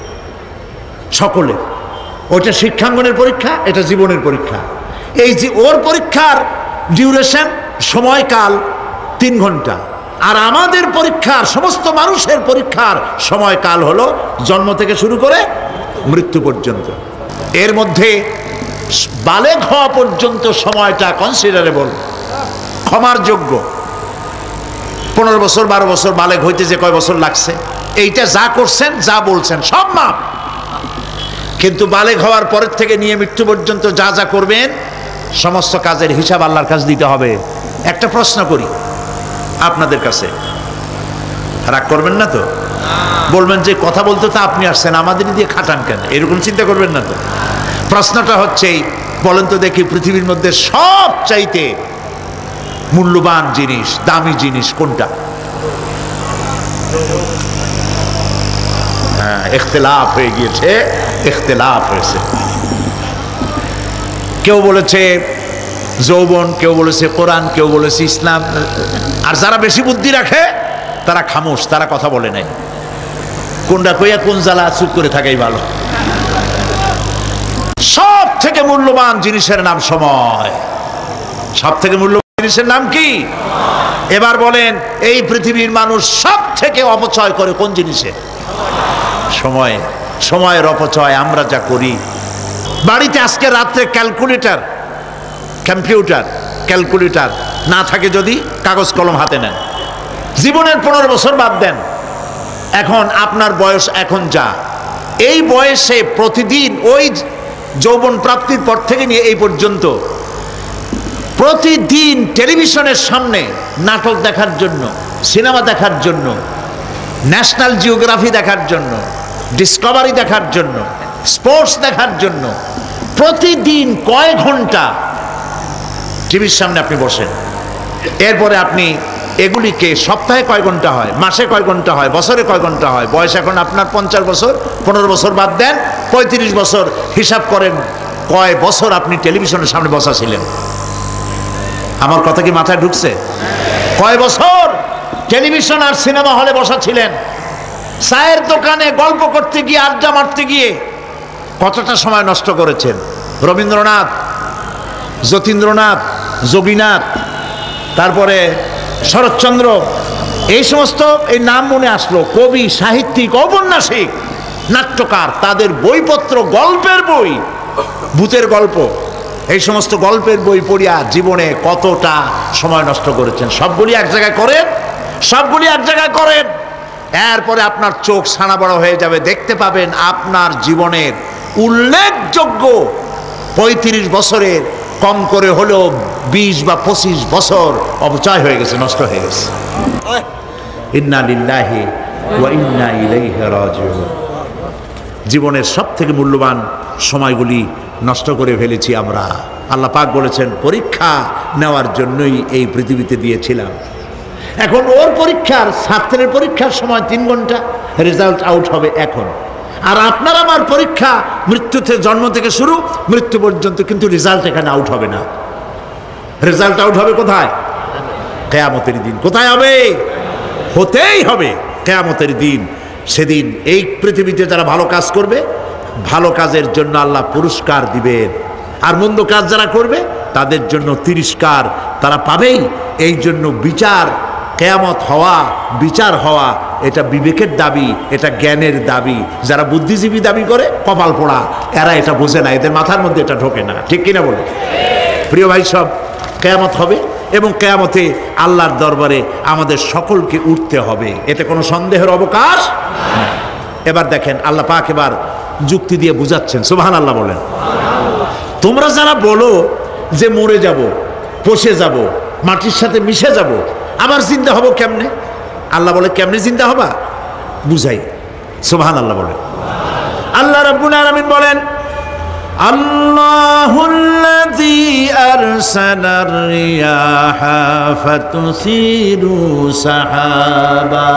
সকলে। ওটা শিক্ষাঙ্গনের পরীক্ষা, এটা জীবনের পরীক্ষা। এই যে ওর পরীক্ষার ডিউরেশন, সময়কাল 3 ঘন্টা, আর আমাদের পরীক্ষার, সমস্ত মানুষের পরীক্ষার সময়কাল হলো জন্ম থেকে শুরু করে মৃত্যু পর্যন্ত। এর মধ্যে বালেগ হওয়া পর্যন্ত সময়টা কনসিডারেবল, ক্ষমার যোগ্য। 15 বছর 12 বছর বালেগ হইতে যে কয় বছর লাগছে, এইটা যা করছেন যা বলছেন সব মাপ। কিন্তু বালেগ হওয়ার পরের থেকে নিয়ে মৃত্যু পর্যন্ত যা যা করবেন সমস্ত কাজের হিসাব আল্লাহর কাছে দিতে হবে। একটা প্রশ্ন করি আপনাদের কাছে, রাগ করবেন না তো? বলবেন যে কথা বলতে তো আপনি আসছেন, আমাদের দিয়ে খাটান কেন, এরকম চিন্তা করবেন না তো? প্রশ্নটা হচ্ছে, বলেন তো দেখি, পৃথিবীর মধ্যে সব চাইতে মূল্যবান জিনিস, দামি জিনিস কোনটা? হ্যাঁ, ইখতিলাফ হয়ে গিয়েছে, ইখতিলাফ হয়েছে। কেউ বলেছে যৌবন, কেউ বলেছে কোরআন, কেউ বলেছে ইসলাম। আর যারা বেশি বুদ্ধি রাখে তারা খামোশ, তারা কথা বলে নাই। কোনটা কইয়া কোন জ্বালা, চুপ করে থাকাই ভালো। সব থেকে মূল্যবান জিনিসের নাম সময়। সব থেকে মূল্যবান জিনিসের নাম কি? এবার বলেন, এই পৃথিবীর মানুষ সব থেকে অপচয় করে কোন জিনিসে? সময়। সময়ের অপচয় আমরা যা করি। বাড়িতে আজকে রাত্রে ক্যালকুলেটর, কম্পিউটার, ক্যালকুলেটর না থাকে যদি কাগজ কলম হাতে নেন। জীবনের 15 বছর বাদ দেন, এখন আপনার বয়স এখন যা, এই বয়সে প্রতিদিন ওই যৌবন প্রাপ্তির পর থেকে নিয়ে এই পর্যন্ত প্রতিদিন টেলিভিশনের সামনে নাটক দেখার জন্য, সিনেমা দেখার জন্য, ন্যাশনাল জিওগ্রাফি দেখার জন্য, ডিসকভারি দেখার জন্য, স্পোর্টস দেখার জন্য প্রতিদিন কয় ঘন্টা টিভির সামনে আপনি বসেন। এরপরে আপনি এগুলিকে সপ্তাহে কয় ঘন্টা হয়, মাসে কয় ঘন্টা হয়, বছরে কয় ঘন্টা হয়। বয়স এখন আপনার 50 বছর, 15 বছর বাদ দেন, 35 বছর হিসাব করেন কয় বছর আপনি টেলিভিশনের সামনে বসা ছিলেন। আমার কথা কি মাথায় ঢুকছে? কয় বছর টেলিভিশন আর সিনেমা হলে বসা ছিলেন? চায়ের দোকানে গল্প করতে গিয়ে, আড্ডা মারতে গিয়ে কতটা সময় নষ্ট করেছেন? রবীন্দ্রনাথ, যতীন্দ্রনাথ, যোগীনাথ, তারপরে শরৎচন্দ্র, এই সমস্ত এই নাম মনে আসলো। কবি, সাহিত্যিক, ঔপন্যাসিক, নাট্যকার, তাদের বইপত্র, গল্পের বই, ভূতের গল্প, এই সমস্ত গল্পের বই পড়িয়া জীবনে কতটা সময় নষ্ট করেছেন। সবগুলি এক জায়গায় করেন, সবগুলি এক জায়গায় করেন, এরপরে আপনার চোখ ছানা বড় হয়ে যাবে। দেখতে পাবেন আপনার জীবনের উল্লেখযোগ্য 35 বছরের কম করে হলেও 20 বা 25 বছর অপচয় হয়ে গেছে, নষ্ট হয়ে গেছে। ইন্না লিল্লাহি ওয়া ইন্না ইলাইহি রাজিউন। জীবনের সব থেকে মূল্যবান সময়গুলি নষ্ট করে ফেলেছি আমরা। আল্লাহ পাক বলেছেন পরীক্ষা নেওয়ার জন্যই এই পৃথিবীতে দিয়েছিলাম। এখন ওর পরীক্ষার, ছাত্রের পরীক্ষার সময় 3 ঘন্টা, রেজাল্ট আউট হবে এখন। আর আপনার আমার পরীক্ষা মৃত্যুতে, জন্ম থেকে শুরু মৃত্যু পর্যন্ত, কিন্তু রেজাল্ট এখানে আউট হবে না। রেজাল্ট আউট হবে কোথায়? কিয়ামতের দিন। কোথায় হবে? হতেই হবে কিয়ামতের দিন। সেদিন এই পৃথিবীতে যারা ভালো কাজ করবে, ভালো কাজের জন্য আল্লাহ পুরস্কার দিবেন, আর মন্দ কাজ যারা করবে তাদের জন্য তিরস্কার তারা পাবেই। এই জন্য বিচার, কিয়ামত হওয়া, বিচার হওয়া, এটা বিবেকের দাবি, এটা জ্ঞানের দাবি। যারা বুদ্ধিজীবী দাবি করে কপাল পোড়া, এরা এটা বোঝে না, এদের মাথার মধ্যে এটা ঢোকে না। ঠিক কিনা বলে? প্রিয় ভাই সব, কিয়ামত হবে এবং কিয়ামতে আল্লাহর দরবারে আমাদের সকলকে উঠতে হবে, এতে কোনো সন্দেহের অবকাশ নেই। এবার দেখেন আল্লাহ পাক এবার যুক্তি দিয়ে বুঝাচ্ছেন। সুবহানাল্লাহ বলেন। তোমরা যারা বলো যে মরে যাব, পচে যাব, মাটির সাথে মিশে যাব, আবার জিন্দা হব কেমনে? আল্লাহ বলে কেমনে জিন্দা হবা বুঝাই। সুবহানাল্লাহ বলেন। আল্লাহ রাব্বুল আলামিন বলেন আল্লাহুল্লাযী আরসালার রিয়াহা ফাতুসিরু সাহাবা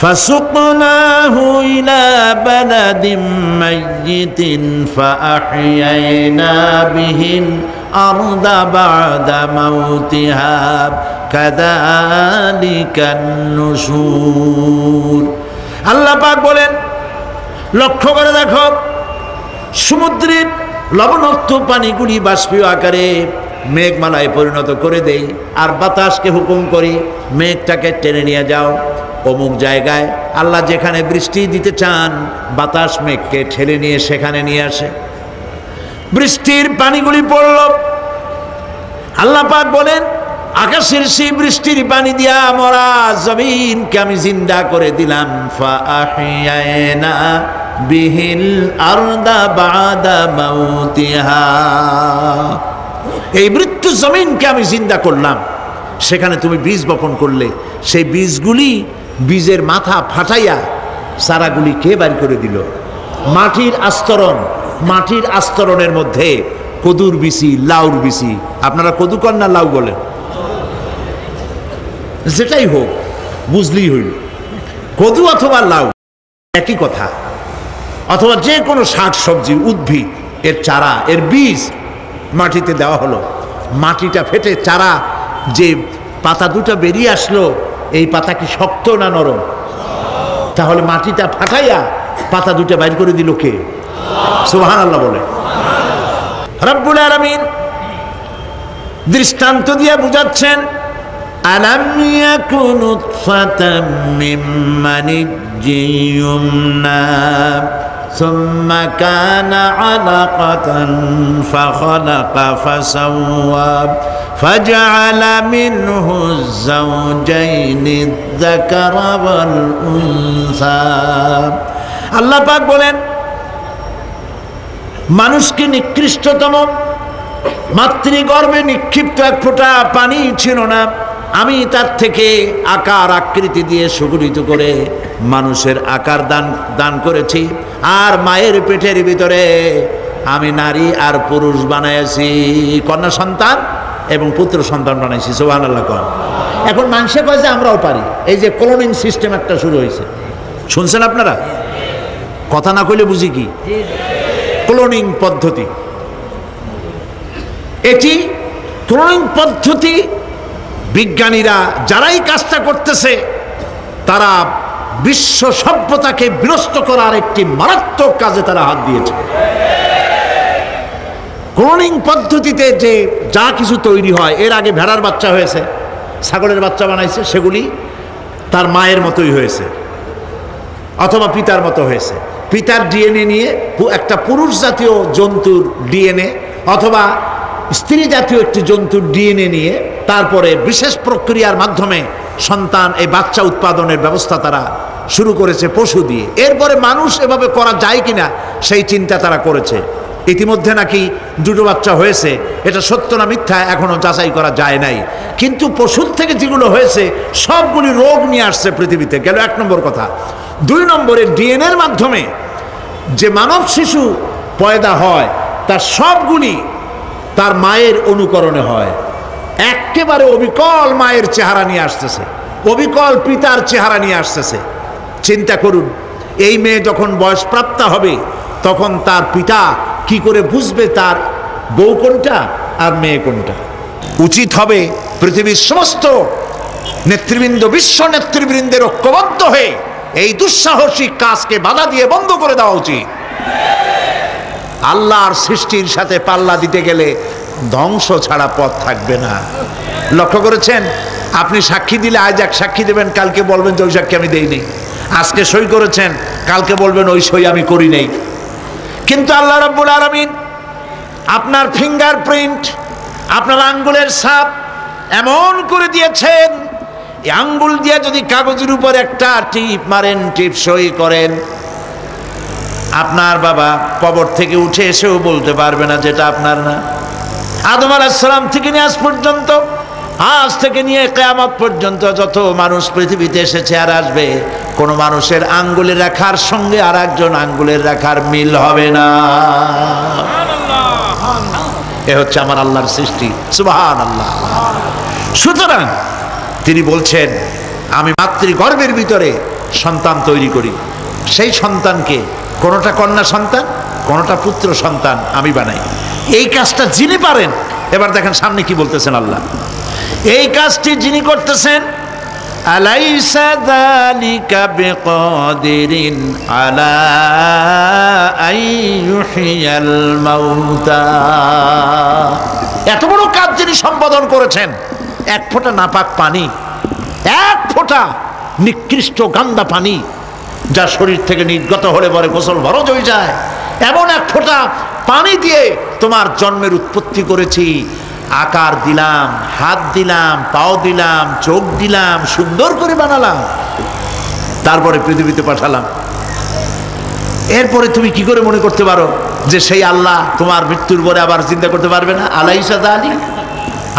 فسقناه إلى بلد ميت فأحيينا به الأرض بعد موتها كذلك النشور। আল্লাহ পাক বলেন, লক্ষ্য করে দেখো, সমুদ্রের লবণাক্ত পানিগুলি বাষ্পীয় আকারে মেঘমালায় পরিণত করে দেই, আর বাতাসকে হুকুম করি মেঘটাকে টেনে নিয়ে যাও অমুক জায়গায়। আল্লাহ যেখানে বৃষ্টি দিতে চান, বাতাস মেঘকে ঠেলে নিয়ে সেখানে নিয়ে আসে, বৃষ্টির পানিগুলি পড়ল। আল্লাহ পাক বলেন, আকাশের সেই বৃষ্টির পানি দিয়া মরা জমিনকে আমি জিন্দা করে দিলাম। ফাআহিয়ানা বিহিল আরদা বাদা মাউতিহা, এই মৃত্যু জমিনকে আমি জিন্দা করলাম। সেখানে তুমি বীজ বপন করলে, সেই বীজগুলি, বীজের মাথা ফাটাইয়া চারাগুলি কে বাইর করে দিল? মাটির আস্তরণ, মাটির আস্তরণের মধ্যে কদুর বিচি, লাউর বিচি। আপনারা কদু কর না লাউ বলেন? যেটাই হোক, বুঝলেই হইল, কদু অথবা লাউ একই কথা। অথবা যে কোনো শাক সবজি, উদ্ভিদ, এর চারা, এর বীজ মাটিতে দেওয়া হলো। মাটিটা ফেটে চারা, যে পাতা দুটো বেরিয়ে আসলো, এই পাতা কি শক্ত না নরম? তাহলে মাটিটা ফাটাইয়া পাতা দুটো বাইর করে দিল কে? সুবহানাল্লাহ বলে। রব্বুল আলামিন দৃষ্টান্ত দিয়ে বুঝাচ্ছেন, আলাম ইয়াকুন নুতফাতাম মিন মানিয়্যিন ইউমনা সুম্মা কানা আলাকাতান ফাখালাকা ফাসাওয়া ফাজআলা মিনহু যাওজাইনি যাকারা ওয়াল উনসা। আল্লাহ পাক বলেন, মানুষকে নিকৃষ্টতম মাতৃগর্ভে নিক্ষিপ্ত এক ফোঁটা পানি ছিল না, আমি তার থেকে আকার আকৃতি দিয়ে সুগঠিত করে মানুষের আকার দান করেছি, আর মায়ের পেটের ভিতরে আমি নারী আর পুরুষ বানাইছি, কন্যা সন্তান এবং পুত্র সন্তান বানাইছি। সুবহানাল্লাহ কোন। এখন মানুষে কয় যে আমরাও পারি। এই যে ক্লোনিং সিস্টেম একটা শুরু হয়েছে, শুনছেন আপনারা? কথা না কইলে বুঝি কি? ক্লোনিং পদ্ধতি। এটি ক্লোনিং পদ্ধতি, বিজ্ঞানীরা যারাই কাজটা করতেছে তারা বিশ্ব সভ্যতাকে বিনষ্ট করার একটি মারাত্মক কাজে তারা হাত দিয়েছে। ক্লোনিং পদ্ধতিতে যে যা কিছু তৈরি হয়, এর আগে ভেড়ার বাচ্চা হয়েছে, ছাগলের বাচ্চা বানাইছে, সেগুলি তার মায়ের মতোই হয়েছে অথবা পিতার মতো হয়েছে। পিতার ডিএনএ নিয়ে একটা পুরুষ জাতীয় জন্তুর ডিএনএ অথবা স্ত্রী জাতীয় একটি জন্তুর ডিএনএ নিয়ে তারপরে বিশেষ প্রক্রিয়ার মাধ্যমে সন্তান এই বাচ্চা উৎপাদনের ব্যবস্থা তারা শুরু করেছে পশু দিয়ে। এরপরে মানুষ এভাবে করা যায় কিনা সেই চিন্তা তারা করেছে। ইতিমধ্যে নাকি দুটো বাচ্চা হয়েছে, এটা সত্য না মিথ্যা এখনো যাচাই করা যায় নাই। কিন্তু পশুর থেকে যেগুলো হয়েছে সবগুলি রোগ নিয়ে আসছে পৃথিবীতে, গেল 1 নম্বর কথা। 2 নম্বরে ডিএনএর মাধ্যমে যে মানব শিশু পয়দা হয় তার সবগুলি তার মায়ের অনুকরণে হয়, একেবারে অবিকল মায়ের চেহারা নিয়ে আসতেছে, অবিকল পিতার চেহারা নিয়ে আসতেছে। চিন্তা করুন, এই মেয়ে যখন বয়সপ্রাপ্তা হবে তখন তার পিতা কি করে বুঝবে তার বউ কোনটা আর মেয়ে কোনটা? উচিত হবে পৃথিবীর সমস্ত নেতৃবৃন্দ, বিশ্ব নেতৃবৃন্দের ঐক্যবদ্ধ হয়ে এই দুঃসাহসিক কাজকে বাধা দিয়ে বন্ধ করে দেওয়া উচিত। আল্লাহর সৃষ্টির সাথে পাল্লা দিতে গেলে ধ্বংস ছাড়া পথ থাকবে না। লক্ষ্য করেছেন? আপনি সাক্ষী দিলে আজ এক সাক্ষী দেবেন, কালকে বলবেন যে ওই সাক্ষী আমি দেইনি। আজকে সই করেছেন, কালকে বলবেন ওই সই আমি করি নাই। কিন্তু আল্লাহ রাব্বুল আলামিন আপনার ফিঙ্গারপ্রিন্ট, আপনার আঙ্গুলের ছাপ এমন করে দিয়েছেন, এই আঙ্গুল দিয়ে যদি কাগজের উপর একটা টিপ মারেন, টিপ সই করেন, আপনার বাবা কবর থেকে উঠে এসেও বলতে পারবে না যেটা আপনার না। আদম আলাইহিস সালাম থেকে নিয়ে আজ পর্যন্ত, আজ থেকে নিয়ে কিয়ামত পর্যন্ত যত মানুষ পৃথিবীতে এসেছে আর আসবে, কোন মানুষের আঙ্গুলের রেখার সঙ্গে আর একজন আঙ্গুলের রেখার মিল হবে না। এ হচ্ছে আমার আল্লাহর সৃষ্টি, সুবহানাল্লাহ। সুতরাং তিনি বলছেন, আমি মাতৃগর্ভের ভিতরে সন্তান তৈরি করি, সেই সন্তানকে কোনটা কন্যা সন্তান, কোনটা পুত্র সন্তান আমি বানাই। এই কাজটা যিনি পারেন, এবার দেখেন সামনে কি বলতেছেন আল্লাহ, এই কাজটি যিনি করতেছেন, আলাইসা যালিকা বিকাদিরিন আলা আইয়ুহিয়াল মাউতা। এত বড় কাজ যিনি সম্পাদন করেছেন, এক ফোঁটা নাপাক পানি, এক ফোঁটা নিকৃষ্ট গান্দা পানি যা শরীর থেকে নির্গত হলে পরে গোসল ফরজ হয়ে যায়, এমন এক ফোঁটা পানি দিয়ে তোমার জন্মের উৎপত্তি করেছি, আকার দিলাম, হাত দিলাম, পাও দিলাম, চোখ দিলাম, সুন্দর করে বানালাম, তারপরে পৃথিবীতে পাঠালাম। এরপরে তুমি কি করে মনে করতে পারো যে সেই আল্লাহ তোমার মৃত্যুর পরে আবার চিন্তা করতে পারবে না? আলাইসা যালিক,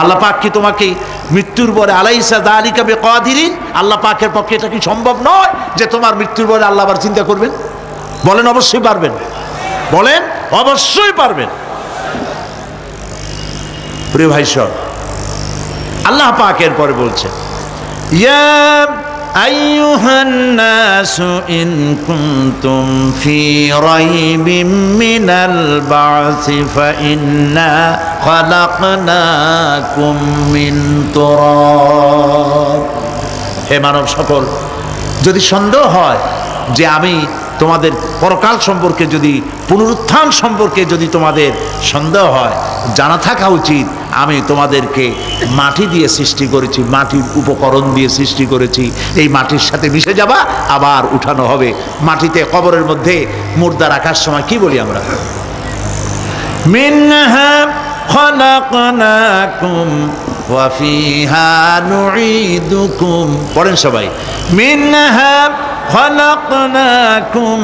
আল্লাহ পাক কি তোমাকে মৃত্যুর পরে, আলাইসা যালিকা বিকাদিরিন, আল্লাহ পাকের পক্ষে এটা কি সম্ভব নয় যে তোমার মৃত্যুর পরে আল্লাহ আবার চিন্তা করবেন? বলেন অবশ্যই পারবেন, বলেন অবশ্যই পারবেন। প্রিয় ভাই সব, আল্লাহ পাক এর পরে বলছেন, ইয়া আইয়ুহান নাসু ইন কুনতুম ফি রাইবিম মিনাল বা'সি ফাইন্না খালাকনাকুম মিন তুরাব। হে মানব সকল, যদি সন্দেহ হয় যে আমি তোমাদের পরকাল সম্পর্কে, যদি পুনরুত্থান সম্পর্কে যদি তোমাদের সন্দেহ হয়, জানা থাকা উচিত আমি তোমাদেরকে মাটি দিয়ে সৃষ্টি করেছি, মাটির উপকরণ দিয়ে সৃষ্টি করেছি। এই মাটির সাথে মিশে যাবা, আবার উঠানো হবে। মাটিতে কবরের মধ্যে মুর্দা রাখার সময় কি বলি আমরা? মিনহা খালাকনাকুম ওয়া ফিহা নুঈদুকুম। পড়েন সবাই, মিনহা خلقناكم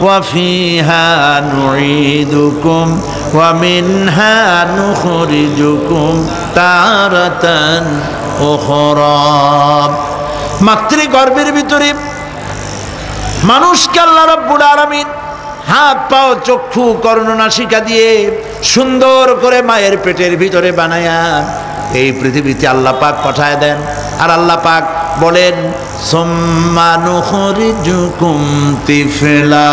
وفيها نعيدكم ومنها نخرجكم تارة أخرى। মাতৃগর্ভের ভিতরে মানুষকে আল্লাহ রাব্বুল আলামিন হাত পাও চক্ষু কর্ণনাসিকা দিয়ে সুন্দর করে মায়ের পেটের ভিতরে বানায়া এই পৃথিবীতে আল্লাহ পাক পাঠায় দেন। আর আল্লাহ পাক বলেন, সুম্মা নুখরিজুকুম তিফলা,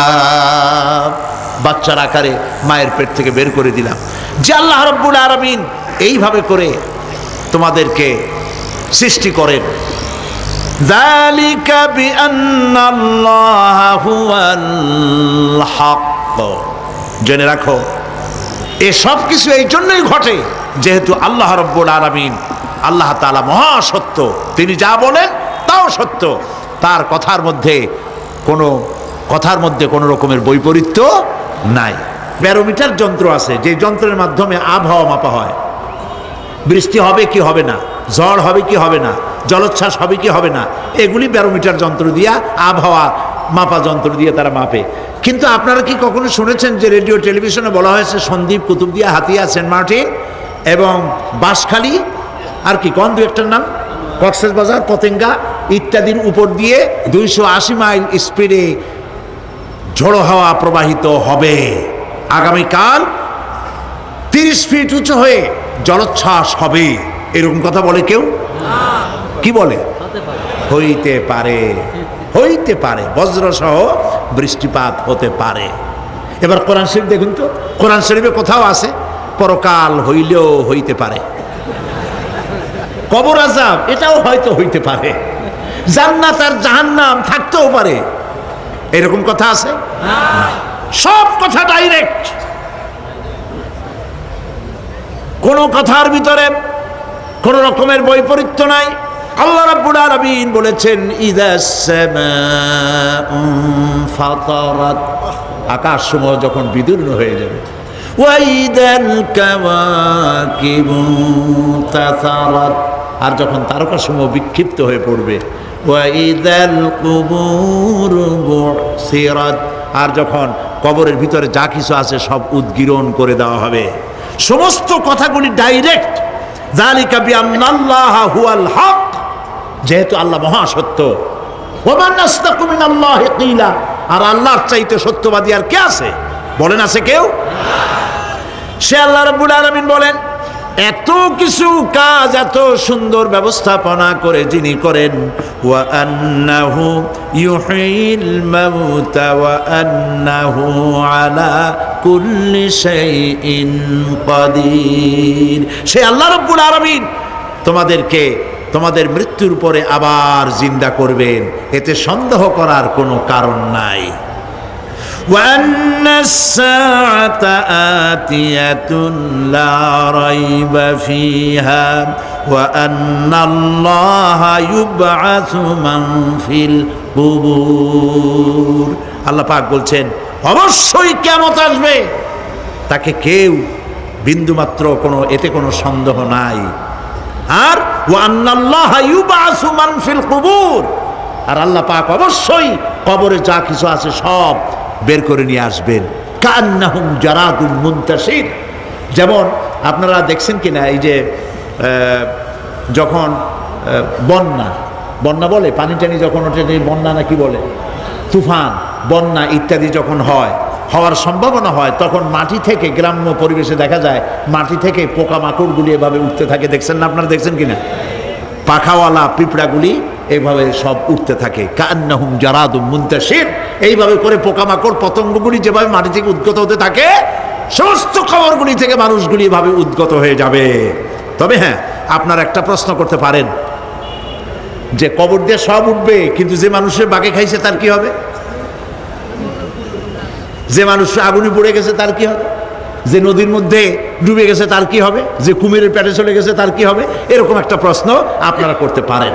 বাচ্চার আকারে মায়ের পেট থেকে বের করে দিলাম। যে আল্লাহ রাব্বুল আলামিন এইভাবে করে তোমাদেরকে সৃষ্টি করেন। যালিকা বিআন্নাল্লাহা হুয়াল হক। জেনে রাখো, এ সব কিছু এই জন্যই ঘটে যেহেতু আল্লাহ রাব্বুল আলামিন, আল্লাহ তাআলা মহাসত্য, তিনি যা বলেন তাও সত্য, তার কথার মধ্যে কোনো রকমের বৈপরীত্য নাই। ব্যারোমিটার যন্ত্র আছে, যে যন্ত্রের মাধ্যমে আবহাওয়া মাপা হয়, বৃষ্টি হবে কি হবে না, ঝড় হবে কি হবে না, জলোচ্ছ্বাস হবে কি হবে না, এগুলি ব্যারোমিটার যন্ত্র দিয়া, আবহাওয়া মাপা যন্ত্র দিয়ে তারা মাপে। কিন্তু আপনারা কি কখনো শুনেছেন যে রেডিও টেলিভিশনে বলা হয়েছে সন্দ্বীপ, কুতুবদিয়া, হাতিয়া, সেন্ট মার্টিন এবং বাঁশখালী, আর কি কোন দু একটার নাম, কক্সবাজার, পতেঙ্গা ইত্যাদির উপর দিয়ে 280 মাইল স্পিডে ঝোড়ো হাওয়া প্রবাহিত হবে। আগামীকাল 30 ফিট উঁচু হয়ে জলোচ্ছ্বাস হবে, এরকম কথা বলে কেউ? কি বলে? হইতে পারে, হইতে পারে, বজ্রসহ বৃষ্টিপাত হতে পারে। এবার কোরআন শরীফ দেখুন তো, কোরআন শরীফে কোথাও আছে পরকাল হইলেও হইতে পারে, কবর আযাব এটাও হয়তো হইতে পারে, জান্নাত আর জাহান্নাম থাকতেও পারে, এরকম কথা আছে? সব কথা ডাইরেক্ট, কোন কথার ভিতরে কোন রকমের বৈপরীত্য নাই। আল্লাহ রাব্বুল আলামিন বলেছেন ইযাস সামাউ ফাতারাত, আকাশসমূহ যখন বিদীর্ণ হয়ে যাবে, ওয়া ইদাল কাওয়াকিবু তাসারাত, আর যখন তারকাসমূহ বিক্ষিপ্ত হয়ে পড়বে, ওয়া ইদাল কুবুরু বুসিরাত, আর যখন কবরের ভিতরে যা কিছু আছে সব উদ্গীরণ করে দেওয়া হবে। সমস্ত কথাগুলি ডাইরেক্ট। যালিকা বিআন্নাল্লাহা হুয়াল হক, যেহেতু আল্লাহ মহাসত্য। ওয়া মান আসদাকু মিনাল্লাহি কিলা, আর আল্লাহর চাইতে সত্যবাদী আর কে আছে? বলেন আছে কেউ? সে আল্লাহ রাব্বুল আলামিন বলেন এত কিছু কাজ এত সুন্দর ব্যবস্থাপনা করে যিনি করেন, ওয়া আন্নাহু ইউহিল মাউতা ওয়া আন্নাহু আলা কুল্লি শাইইন কাদির। সে আল্লাহ রাব্বুল আলামিন তোমাদেরকে তোমাদের মৃত্যুর পরে আবার জিন্দা করবেন, এতে সন্দেহ করার কোনো কারণ নাই। وأن الساعة آتية لا ريب فيها وأن الله يبعث من في القبور। আল্লাহ পাক বলছেন অবশ্যই কিয়ামত আসবে, তাকে কেউ বিন্দুমাত্র এতে কোনো সন্দেহ নাই। আর وأن الله يبعث من في القبور, আর আল্লাহ পাক অবশ্যই কবরে যা কিছু আছে সব বের করে নিয়ে আসবেন। কান্নাহুম জারাদুম মুনতাশির, যেমন আপনারা দেখছেন কিনা এই যে যখন বন্যা বলে, পানি টানি যখন ওঠে, বন্যা নাকি বলে, তুফান, বন্যা ইত্যাদি যখন হওয়ার সম্ভাবনা হয়, তখন মাটি থেকে, গ্রাম্য পরিবেশে দেখা যায় মাটি থেকে পোকামাকড়গুলি এভাবে উঠতে থাকে। দেখছেন না? আপনারা দেখছেন কিনা? পাখাওয়ালা পিঁপড়াগুলি এইভাবে সব উঠতে থাকে। কান্নাহুম জারাদুম মুনতাশির, এইভাবে করে পোকামাকড় পতঙ্গগুলি যেভাবে মাটি থেকে উদ্গত হতে থাকে, সমস্ত খবরগুলি থেকে মানুষগুলি এভাবে উদ্গত হয়ে যাবে। তবে হ্যাঁ, আপনারা একটা প্রশ্ন করতে পারেন যে কবর দিয়ে সব উঠবে, কিন্তু যে মানুষের বাগে খাইছে তার কি হবে? যে মানুষ আগুনে পড়ে গেছে তার কি হবে? যে নদীর মধ্যে ডুবে গেছে তার কি হবে? যে কুমিরের পেটে চলে গেছে তার কি হবে? এরকম একটা প্রশ্ন আপনারা করতে পারেন।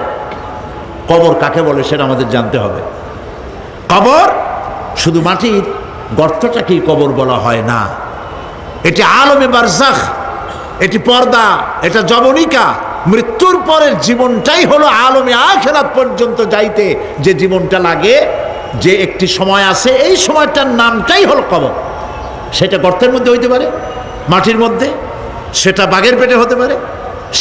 কবর কাকে বলে সেটা আমাদের জানতে হবে। কবর শুধু মাটির গর্তটাকেই কবর বলা হয় না, এটি আলমে বারজাখ, এটি পর্দা, এটা জবনিকা। মৃত্যুর পরের জীবনটাই হলো আলমে আখিরাত পর্যন্ত যাইতে যে জীবনটা লাগে, যে একটি সময় আছে, এই সময়টার নামটাই হলো কবর। সেটা গর্তের মধ্যে হইতে পারে, মাটির মধ্যে, সেটা বাঘের পেটে হতে পারে,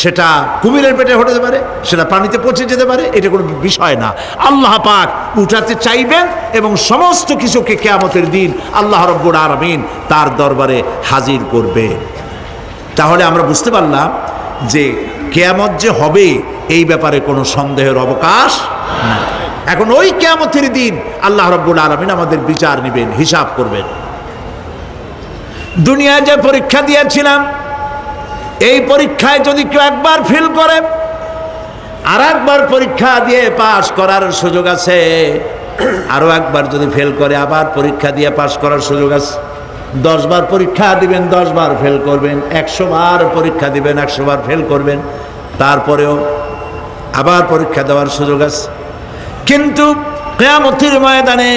সেটা কুমিরের পেটে হতে পারে, সেটা পানিতে পচে যেতে পারে, এটা কোনো বিষয় না। আল্লাহ পাক উঠাতে চাইবেন এবং সমস্ত কিছুকে কিয়ামতের দিন আল্লাহ রাব্বুল আলামিন তার দরবারে হাজির করবে। তাহলে আমরা বুঝতে পারলাম যে কিয়ামত যে হবে এই ব্যাপারে কোনো সন্দেহের অবকাশ নাই। এখন ওই কিয়ামতের দিন আল্লাহ রাব্বুল আলামিন আমাদের বিচার নেবেন, হিসাব করবেন। দুনিয়ায় যে পরীক্ষা দিয়েছিলাম, এই পরীক্ষায় যদি কেউ একবার ফেল করে, আর একবার পরীক্ষা দিয়ে পাস করার সুযোগ আছে, আরো একবার যদি ফেল করে আবার পরীক্ষা দিয়ে পাস করার সুযোগ আছে। 10 বার পরীক্ষা দিবেন, 10 বার ফেল করবেন, 100 বার পরীক্ষা দিবেন, 100 বার ফেল করবেন, তারপরেও আবার পরীক্ষা দেওয়ার সুযোগ আছে। কিন্তু কিয়ামতের ময়দানে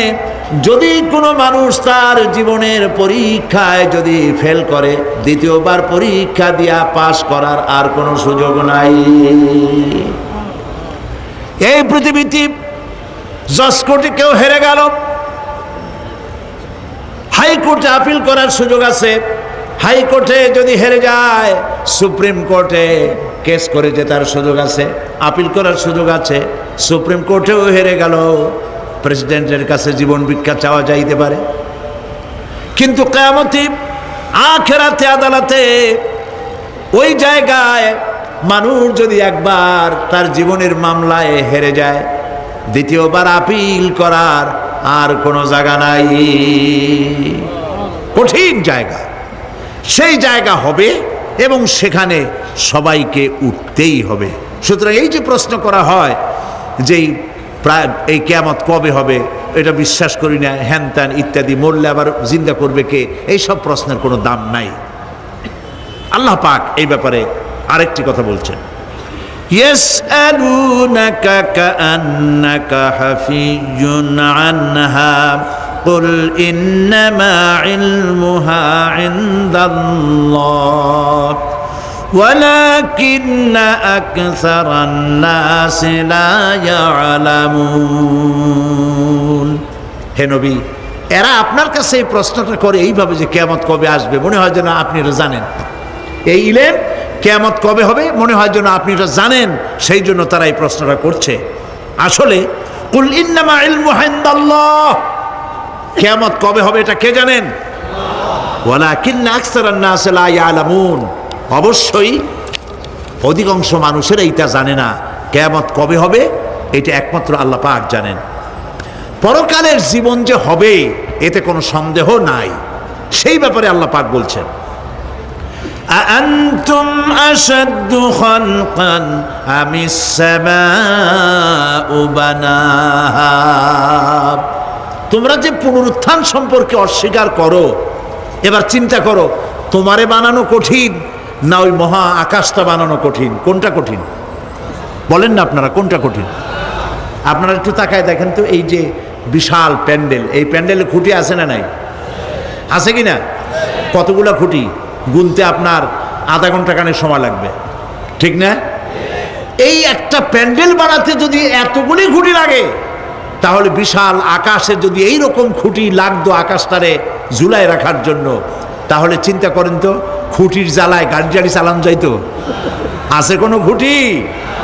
যদি কোনো মানুষ তার জীবনের পরীক্ষায় যদি ফেল করে, দ্বিতীয়বার পরীক্ষা দিয়া পাশ করার আর কোনো সুযোগ নাই। এই পৃথিবীতে জজ কোর্টে কেউ হেরে গেল, হাইকোর্টে আপিল করার সুযোগ আছে। হাইকোর্টে যদি হেরে যায়, সুপ্রিম কোর্টে কেস করে জেতার সুযোগ আছে, আপিল করার সুযোগ আছে। সুপ্রিম কোর্টেও হেরে গেল, প্রেসিডেন্টের কাছে জীবন ভিক্ষা চাওয়া যাইতে পারে। কিন্তু কিয়ামতে আখিরাতে আদালতে ওই জায়গায় মানুষ যদি একবার তার জীবনের মামলায় হেরে যায়, দ্বিতীয়বার আপিল করার আর কোনো জায়গা নাই। কঠিন জায়গা, সেই জায়গা হবে এবং সেখানে সবাইকে উঠতেই হবে। সুতরাং এই যে প্রশ্ন করা হয় যে প্রায় এই কিয়ামত কবে হবে, এটা বিশ্বাস করি না, হ্যান ত্যান ইত্যাদি, মরলে আবার জিন্দা করবে কে, এইসব প্রশ্নের কোনো দাম নাই। আল্লাহ পাক এই ব্যাপারে আরেকটি কথা বলছেন, ইয়াসআলুনাকা কাআন্নাকা হাফিয়্যুন আনহা কুল ইন্নামা ইলমুহা ইনদাল্লাহ ওয়ালাকিন্না আকসারান নাসি লা ইয়ালামুন। হে নবী, এরা আপনার কাছে এই প্রশ্নটা করে এইভাবে যে কিয়ামত কবে আসবে, মনে হয় যেন আপনি এটা জানেন। এই ইলম কিয়ামত কবে হবে মনে হয় যেন আপনি এটা জানেন, সেই জন্য তারা এই প্রশ্নটা করছে। আসলে কুল ইন্নামা ইলমুহা ইনদাল্লাহ, কিয়ামত কবে হবে এটা কে জানেন? ওয়ালাকিন্না আকসারান নাসি লা ইয়ালামুন, অবশ্যই অধিকাংশ মানুষেরা এটা জানে না। কিয়ামত কবে হবে এটা একমাত্র আল্লাহ পাক জানেন। পরকালের জীবন যে হবে এতে কোনো সন্দেহ নাই, সেই ব্যাপারে আল্লাহ পাক বলছেন, আআনতুম আশাদ্দু খালকান আমিস সামাউ বানাহা। তোমরা যে পুনরুত্থান সম্পর্কে অস্বীকার করো, এবার চিন্তা করো, তোমারে বানানো কঠিন না ওই মহা আকাশটা বানানো কঠিন? কোনটা কঠিন বলেন না আপনারা, কোনটা কঠিন? আপনারা একটু তাকায় দেখেন তো, এই যে বিশাল প্যান্ডেল, এই প্যান্ডেলে খুঁটি আছে না নাই? আছে কি না? কতগুলা খুঁটি গুনতে আপনার আধা ঘন্টা কানের সময় লাগবে, ঠিক না? এই একটা প্যান্ডেল বানাতে যদি এতগুলি খুঁটি লাগে, তাহলে বিশাল আকাশে যদি এই রকম খুঁটি লাগতো আকাশটারে ঝুলায় রাখার জন্য, তাহলে চিন্তা করেন তো, খুঁটির জ্বালায় গাড়ি গাড়ি চালানো যাইতো? আছে কোনো খুঁটি?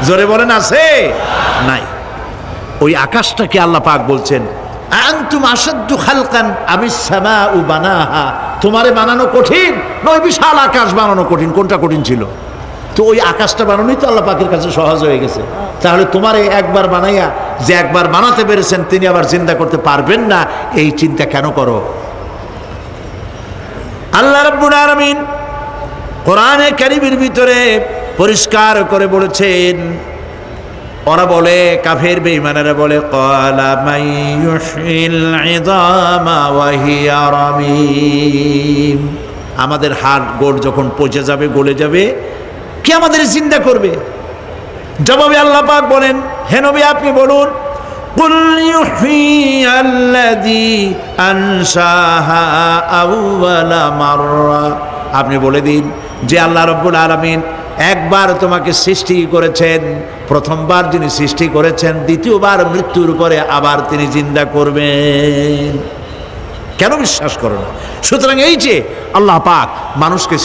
জোরে বলেন, আছে? নাই। ওই আকাশটাকে আল্লাহ পাক বলছেন, আনতুম আশাদ্দু খালকান আমিস সামাউ বানাহা। তোমারে বানানো কঠিন না ওই বিশাল আকাশ বানানো কঠিন? কোনটা কঠিন ছিল? তো ওই আকাশটা বানানোই তো আল্লাহ পাকের কাছে সহজ হয়ে গেছে। তাহলে তোমারে একবার বানাইয়া যে একবার বানাতে পেরেছেন তিনি আবার জিন্দা করতে পারবেন না, এই চিন্তা কেন করো? আল্লাহ রাব্বুল আলামিন কোরআনে কারীমের ভিতরে পরিষ্কার করে বলেছেন, ওরা বলে, কাফের বেঈমানেরা বলে, ক্বালা মান ইউহয়িল ইযামা ওয়া হিয়া রামীম। আমাদের হাড় গোড় যখন পচে যাবে, গলে যাবে, কে আমাদের জিন্দা করবে? জবাবে আল্লাহ পাক বলেন, হে নবী আপনি বলুন, কুল ইউহয়িয়াল্লাযী আনশাহা আউওয়ালা মাররা। আপনি বলে দিন যে আল্লাহ রাব্বুল আলামিন একবার তোমাকে সৃষ্টি করেছেন, প্রথমবার যিনি সৃষ্টি করেছেন, দ্বিতীয়বার মৃত্যুর পরে আবার তিনি জিন্দা করবেন। কেন বিশ্বাস করো না? সুতরাং এই যে আল্লাহ পাক মানুষকে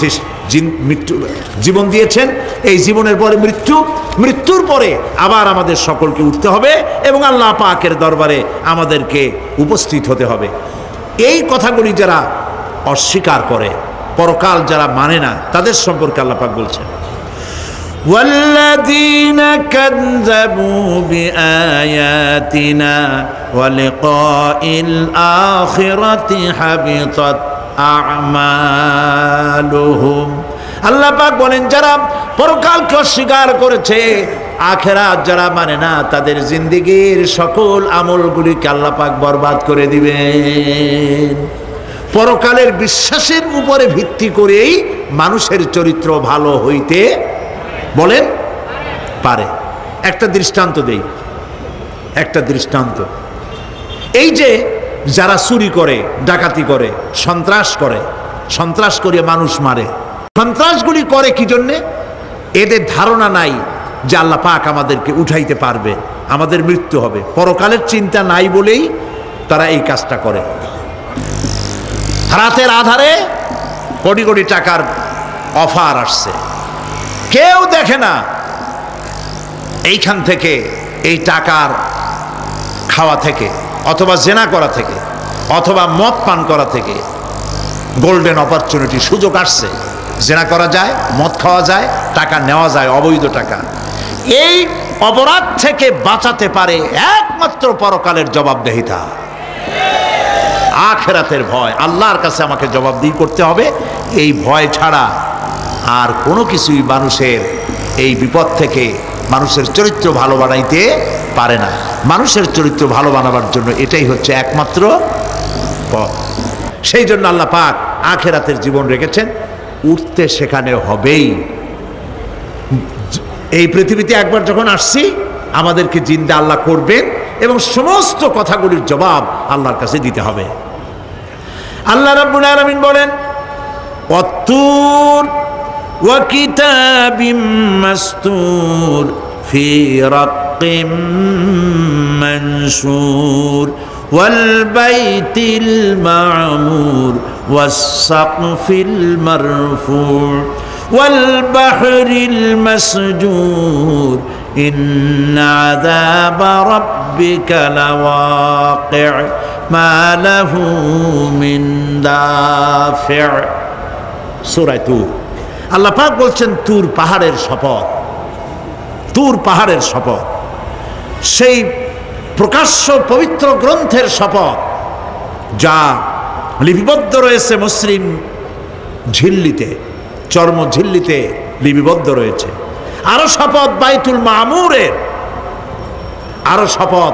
জীবন দিয়েছেন, এই জীবনের পরে মৃত্যু, মৃত্যুর পরে আবার আমাদের সকলকে উঠতে হবে এবং আল্লাহ পাকের দরবারে আমাদেরকে উপস্থিত হতে হবে। এই কথাগুলি যারা অস্বীকার করে, পরকাল যারা মানে না, তাদের সম্পর্কে আল্লাহ পাক বলছেন, والذين كذبوا بآياتنا ولقاء الآخرة حبطت أعمالهم। আল্লাহ পাক বলেন, যারা পরকালকে অস্বীকার করেছে, আখিরাত যারা মানে না, তাদের জিন্দেগীর সকল আমলগুলিকে আল্লাহ পাক বরবাদ করে দিবেন। পরকালের বিশ্বাসের উপরে ভিত্তি করেই মানুষের চরিত্র ভালো হইতে বলেন পারে। একটা দৃষ্টান্ত দেই, একটা দৃষ্টান্ত। এই যে যারা চুরি করে, ডাকাতি করে, সন্ত্রাস করে মানুষ মারে, সন্ত্রাসগুলি করে কি জন্যে? এদের ধারণা নাই যে আল্লাহ পাক আমাদেরকে উঠাইতে পারবে, আমাদের মৃত্যু হবে, পরকালের চিন্তা নাই বলেই তারা এই কাজটা করে। রাতের আধারে কোটি কোটি টাকার অফার আসছে, কেউ দেখে না, এইখান থেকে, এই টাকার খাওয়া থেকে, অথবা জেনা করা থেকে, অথবা মদ পান করা থেকে গোল্ডেন অপরচুনিটি, সুযোগ আসছে, জেনা করা যায়, মদ খাওয়া যায়, টাকা নেওয়া যায়, অবৈধ টাকা। এই অপরাধ থেকে বাঁচাতে পারে একমাত্র পরকালের জবাবদেহিতা, আখিরাতের ভয়। আল্লাহর কাছে আমাকে জবাবদিহি করতে হবে, এই ভয় ছাড়া আর কোনো কিছুই মানুষের এই বিপদ থেকে মানুষের চরিত্র ভালো বানাইতে পারে না। মানুষের চরিত্র ভালো বানাবার জন্য এটাই হচ্ছে একমাত্র পথ। সেই জন্য আল্লাহ পাক আখিরাতের জীবন রেখেছেন, উঠতে সেখানে হবেই। এই পৃথিবীতে একবার যখন আসছি, আমাদেরকে জিন্দা আল্লাহ করবেন এবং সমস্ত কথাগুলির জবাব আল্লাহর কাছে দিতে হবে। আল্লাহ রাব্বুল আলামিন বলেন, ওয়াত্তুর ওয়া কিতাবিম মাসতুর ফি রাক্কিম মানশুর ওয়াল বাইতিল মা'মুর ওয়াস সাকফিল মারফু' ওয়াল বাহরিল মাসজুর ইন্না আযাবা রাব্বিকা লাওয়াকি' মা লাহু মিন দাফি'। সূরা তুর। আল্লাহ পাক বলছেন তুর পাহাড়ের শপথ, তুর পাহাড়ের শপথ, সেই প্রকাশ্য পবিত্র গ্রন্থের শপথ যা লিপিবদ্ধ রয়েছে মুসলিম ঝিল্লিতে, চর্ম ঝিল্লিতে লিপিবদ্ধ রয়েছে। আরো শপথ বাইতুল মামুরের, আরো শপথ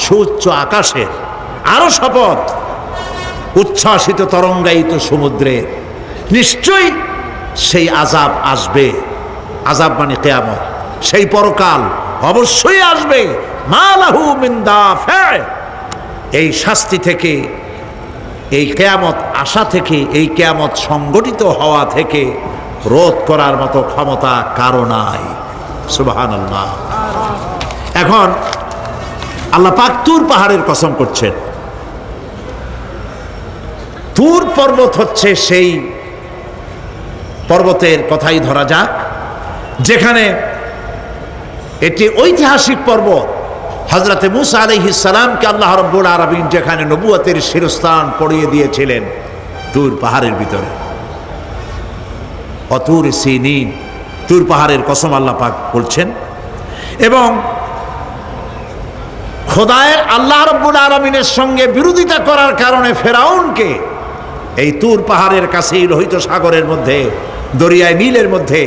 সুউচ্চ আকাশের, আরো শপথ উচ্ছ্বাসিত তরঙ্গায়িত সমুদ্রের। নিশ্চয়ই সেই আযাব আসবে, আযাব মানে কিয়ামত, সেই পরকাল অবশ্যই আসবে। মা লাহু মিন দাফি', এই শাস্তি থেকে, এই কিয়ামত আসা থেকে, এই কিয়ামত সংগঠিত হওয়া থেকে রোধ করার মতো ক্ষমতা কারো নাই। সুবহানাল্লাহ। এখন আল্লাহ পাক তুর পাহাড়ের কসম করছেন। তুর পর্বত হচ্ছে সেই পর্বতের কথাই ধরা যাক, যেখানে এটি ঐতিহাসিক পর্বত। হযরতে মূসা আলাইহিস সালামকে আল্লাহ রাব্বুল আলামিন যেখানে নবুয়তের শিরস্থান পড়িয়ে দিয়েছিলেন, তুর পাহাড়ের ভিতরে। অতুর সিনিন, তুর পাহাড়ের কসম আল্লাহ পাক বলছেন। এবং খোদায়ের আল্লাহ রাব্বুল আলামিনের সঙ্গে বিরোধিতা করার কারণে ফেরাউনকে এই তুর পাহাড়ের কাছেই লোহিত সাগরের মধ্যে, দরিয়ায় নীলের মধ্যে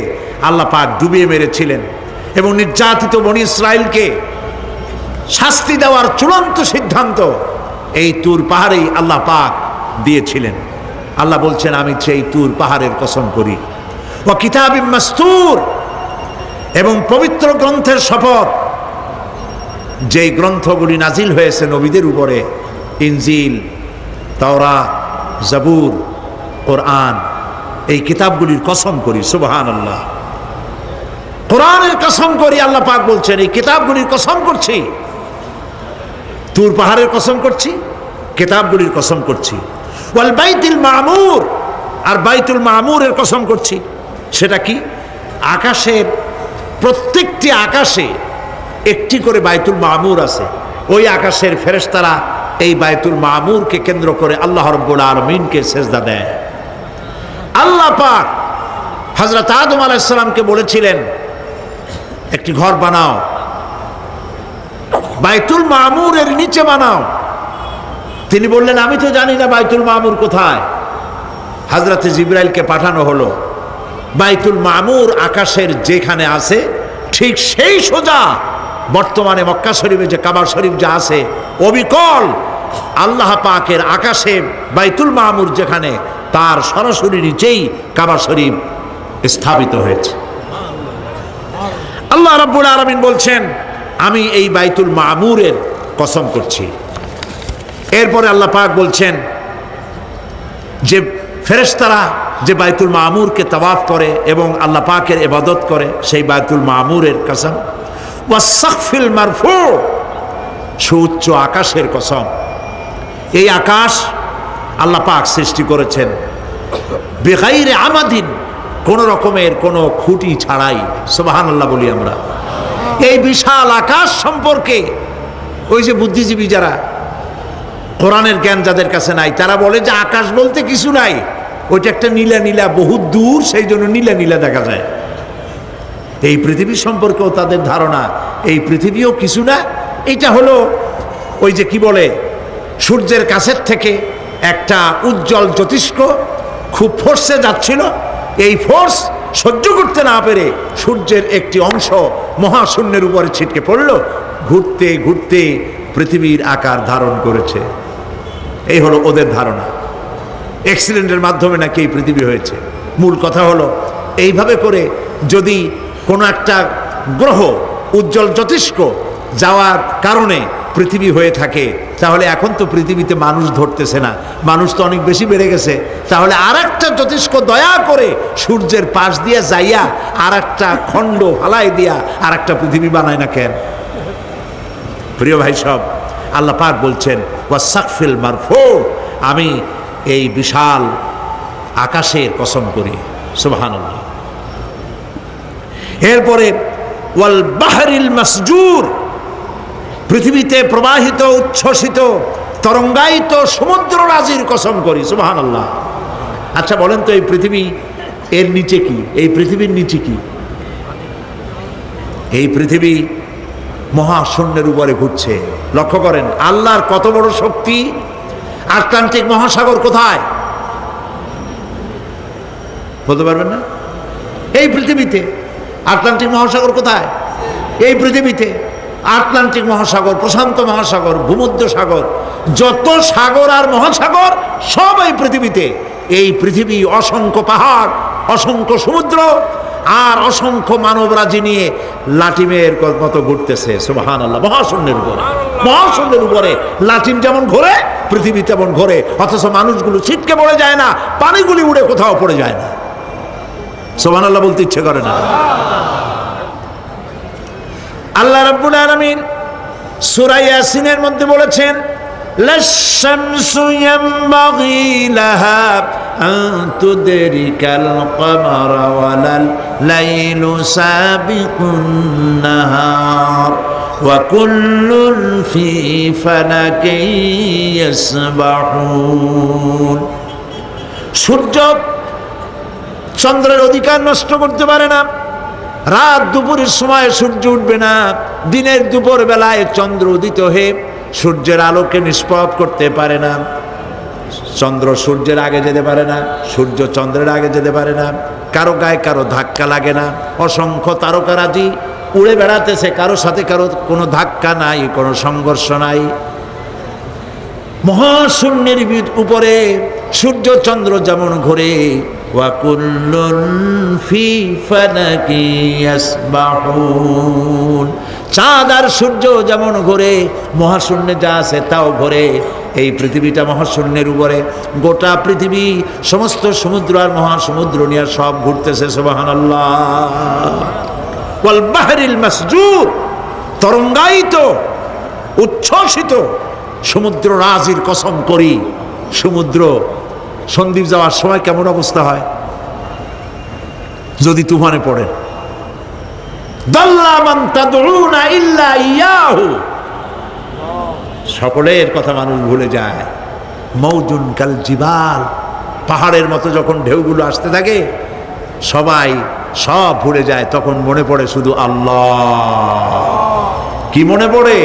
আল্লাহ পাক ডুবিয়ে মেরেছিলেন এবং নির্যাতিত বনি ইসরাইলকে শাস্তি দেওয়ার চূড়ান্ত সিদ্ধান্ত এই তুর পাহাড়েই আল্লাহ পাক দিয়েছিলেন। আল্লাহ বলছেন, আমি সেই তুর পাহাড়ের কসম করি। ওয়া কিতাবিম মাসতুর, এবং পবিত্র গ্রন্থের শপথ, যেই গ্রন্থগুলি নাজিল হয়েছে নবীদের উপরে, ইনজিল, তাওরাত, জাবুর, কোরআন, এই কিতাবগুলির কসম করি। সুবহানাল্লাহ। কোরআনের কসম করি, আল্লাহ পাক বলছেন এই কিতাবগুলির কসম করছি। তুর পাহাড়ের কসম করছি, কিতাবগুলির কসম করছি। ওয়াল বাইতুল মামুর, আর বাইতুল মামুরের কসম করছি। সেটা কি? আকাশের প্রত্যেকটি আকাশে একটি করে বাইতুল মামুর আছে। ওই আকাশের ফেরেশতারা এই বাইতুল মামুরকে কেন্দ্র করে আল্লাহ রাব্বুল আলামিনকে সেজদা দেয়। আল্লাহ পাক হযরত আদম আলাইহিস সালামকে বলেছিলেন, একটি ঘর বানাও, বাইতুল মামুরের নিচে বানাও। তিনি বললেন, আমি তো জানি না বাইতুল মামুর কোথায়। হযরতে জিবরাইলকে পাঠানো হলো, বাইতুল মামুর আকাশের যেখানে আছে ঠিক সেই সোজা বর্তমানে মক্কা শরীফে যে কাবা শরীফ যা আছে, অবিকল আল্লাহ পাকের আকাশে বাইতুল মামুর যেখানে, তার সরাসরি নিচেই কাবা শরীফ স্থাপিত হয়েছে। আল্লাহ রাব্বুল আলামিন বলছেন, আমি এই বাইতুল মামুরের কসম করছি। এরপরে আল্লাহ পাক বলছেন যে ফেরেশতারা যে বাইতুল মামুরকে তাওয়াফ করে এবং আল্লাহ পাকের ইবাদত করে, সেই বাইতুল মামুরের কসম, ওয়াস-সাকফিল মারফু, সুউচ্চ আকাশের কসম। এই আকাশ আল্লাহ পাক সৃষ্টি করেছেন বেগাইরে আমাদিন, কোন রকমের কোনো খুঁটি ছাড়াই। সুবহানাল্লাহ বলি আমরা। এই বিশাল আকাশ সম্পর্কে ওই যে বুদ্ধিজীবী যারা, কোরআনের জ্ঞান যাদের কাছে নাই, তারা বলে যে আকাশ বলতে কিছু নাই, ওইটা একটা নীলা নীলা বহুত দূর, সেই জন্য নীলা নীলা দেখা যায়। এই পৃথিবী সম্পর্কেও তাদের ধারণা এই পৃথিবীও কিছু না, এটা হলো ওই যে কি বলে, সূর্যের কাছের থেকে একটা উজ্জ্বল জ্যোতিষ্ক খুব ফোর্সে যাচ্ছিল, এই ফোর্স সহ্য করতে না পেরে সূর্যের একটি অংশ মহাশূন্যের উপরে ছিটকে পড়ল, ঘুরতে ঘুরতে পৃথিবীর আকার ধারণ করেছে। এই হলো ওদের ধারণা। অ্যাক্সিডেন্টের মাধ্যমে নাকি এই পৃথিবী হয়েছে। মূল কথা হলো এইভাবে করে যদি কোনো একটা গ্রহ উজ্জ্বল জ্যোতিষ্ক যাওয়ার কারণে পৃথিবী হয়ে থাকে, তাহলে এখন তো পৃথিবীতে মানুষ ধরতেছে না, মানুষ তো অনেক বেশি বেড়ে গেছে, তাহলে আর একটা জ্যোতিষ্ক দয়া করে সূর্যের পাশ দিয়ে যাইয়া আর একটা খণ্ড ফালাই দিয়া আর একটা পৃথিবী বানায় না কেন? প্রিয় ভাই সব, আল্লাহ পাক বলছেন ওয়াস-সাকফিল মারফু, আমি এই বিশাল আকাশের কসম করি। সুবহানাল্লাহ। এরপরে ওয়াল বাহরিল মাসজুর, পৃথিবীতে প্রবাহিত উচ্ছ্বসিত তরঙ্গায়িত সমুদ্র রাজির কসম করি। সুবহানাল্লাহ। আচ্ছা বলেন তো, এই পৃথিবী এর নিচে কি? এই পৃথিবীর নিচে কি? এই পৃথিবী মহাশূন্যের উপরে ঘুরছে। লক্ষ্য করেন আল্লাহর কত বড় শক্তি। আটলান্টিক মহাসাগর কোথায় বলতে পারবেন না? এই পৃথিবীতে। আটলান্টিক মহাসাগর কোথায়? এই পৃথিবীতে। আটলান্টিক মহাসাগর, প্রশান্ত মহাসাগর, ভূমধ্য সাগর, যত সাগর আর মহাসাগর সব এই পৃথিবীতে। এই পৃথিবী অসংখ্য পাহাড়, অসংখ্য সমুদ্র আর অসংখ্য মানবরাজি নিয়ে লাটিমের মতো ঘুরতেছে। সুবহানাল্লাহ। মহাশূন্যের উপরে, মহাশূন্যের উপরে লাটিম যেমন ঘোরে, পৃথিবী তেমন ঘোরে, অথচ মানুষগুলো ছিটকে পড়ে যায় না, পানিগুলি উড়ে কোথাও পড়ে যায় না। সুবহানাল্লাহ বলতে ইচ্ছে করে না। আল্লাহ রাব্বুল আলামিন সূরা ইয়াসিনের মধ্যে বলেছেন লাশ-শামসু ইয়ানবাগি লাহা আন তুদরিকাল কমারা ওয়ালাল লাইলু সাবিকুন নাহার ওয়া কুল্লুন ফি ফালাকিন ইয়াসবাহুন। সূর্য চন্দ্রের অধিকার নষ্ট করতে পারে না। রাত দুপুরের সময় সূর্য উঠবে না, দিনের দুপুর বেলায় চন্দ্র উদিত হয়ে সূর্যের আলোকে নিষ্প্রভ করতে পারে না। চন্দ্র সূর্যের আগে যেতে পারে না, সূর্য চন্দ্রের আগে যেতে পারে না, কারো গায়ে কারো ধাক্কা লাগে না। অসংখ্য তারকারাজি উড়ে বেড়াতেছে, কারো সাথে কারো কোনো ধাক্কা নাই, কোনো সংঘর্ষ নাই। মহাশূন্যের উপরে সূর্য চন্দ্র যেমন ঘোরে, ওয়া কুল্লুন ফি ফালাকি ইয়াসবাহুন, চাঁদ আর সূর্য যেমন ঘোরে, মহাশূন্যে যা আছে তাও ঘোরে। এই পৃথিবীটা মহাশূন্যের উপরে, গোটা পৃথিবী সমস্ত সমুদ্র আর মহাসমুদ্র নিয়ে সব ঘুরতেছে। সুবহানাল্লাহ। ওয়াল বাহরিল মাসজুর, তরঙ্গায়িত উচ্ছ্বসিত সমুদ্র রাজির কসম করি। সমুদ্র সন্দ্বীপ যাওয়ার সময় কেমন অবস্থা হয় যদি তুফানে পড়ে? দাল্লা মান তাদউনা ইল্লা ইয়াহু, সকলের কথা মানুষ ভুলে যায়। মৌজুন কাল জিবাল, পাহাড়ের মতো যখন ঢেউগুলো আসতে থাকে সবাই সব ভুলে যায়, তখন মনে পড়ে শুধু আল্লাহ। কি মনে পড়ে?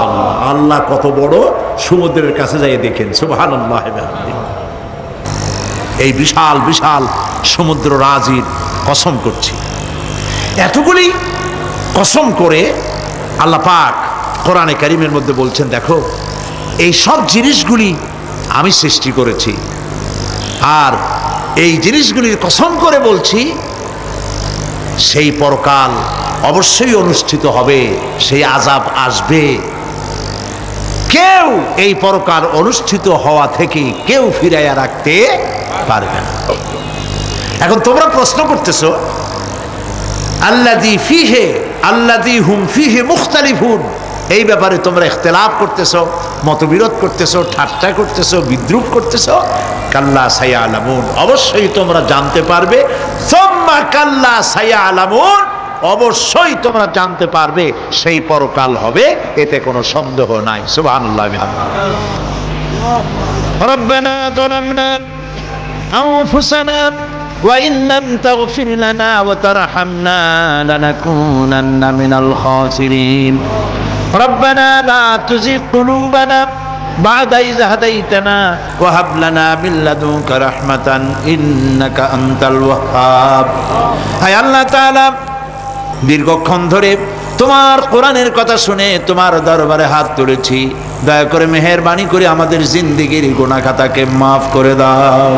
আল্লাহ। আল্লাহ কত বড়, সমুদ্রের কাছে যাই দেখেন। সুবহানাল্লাহ। এই বিশাল বিশাল সমুদ্র রাজির কসম করছি। এতগুলি কসম করে আল্লাহ পাক কোরআনে কারীমের মধ্যে বলছেন, দেখো এই সব জিনিসগুলি আমি সৃষ্টি করেছি, আর এই জিনিসগুলির কসম করে বলছি সেই পরকাল অবশ্যই অনুষ্ঠিত হবে, সেই আযাব আসবে। কেউ এই পরকাল অনুষ্ঠিত হওয়া থেকে কেউ ফিরাইয়া রাখতে পারবে না। এখন তোমরা প্রশ্ন করতেছো আল্লাযী ফীহি আল্লাযী হুম ফীহি মুখতালিফুন, এই ব্যাপারে তোমরা ইখতিলাফ করতেছো, মতবিরোধ করতেছো, ঠাট্টা করতেছো, বিদ্রূপ করতেছো। কাল্লা সায়ালামুন, অবশ্যই তোমরা জানতে পারবে। সুম্মা কাল্লা সায়ালামুন, অবশ্যই তোমরা জানতে পারবে সেই পরকাল হবে, এতে কোনো সন্দেহ নাই। সুবহানাল্লাহ। ربنا ظلمنا أنفسنا وإن لم تغفر لنا وترحمنا لنكونن من الخاسرين ربنا لا تزغ قلوبنا بعد إذ هديتنا وهب لنا من لدنك رحمة إنك أنت الوهاب। হায় আল্লাহ তাআলা, দীর্ঘক্ষণ ধরে তোমার কোরআনের কথা শুনে তোমার দরবারে হাত তুলেছি, দয়া করে মেহেরবানি করে আমাদের জিন্দেগির গুনাহ খাতাকে মাফ করে দাও।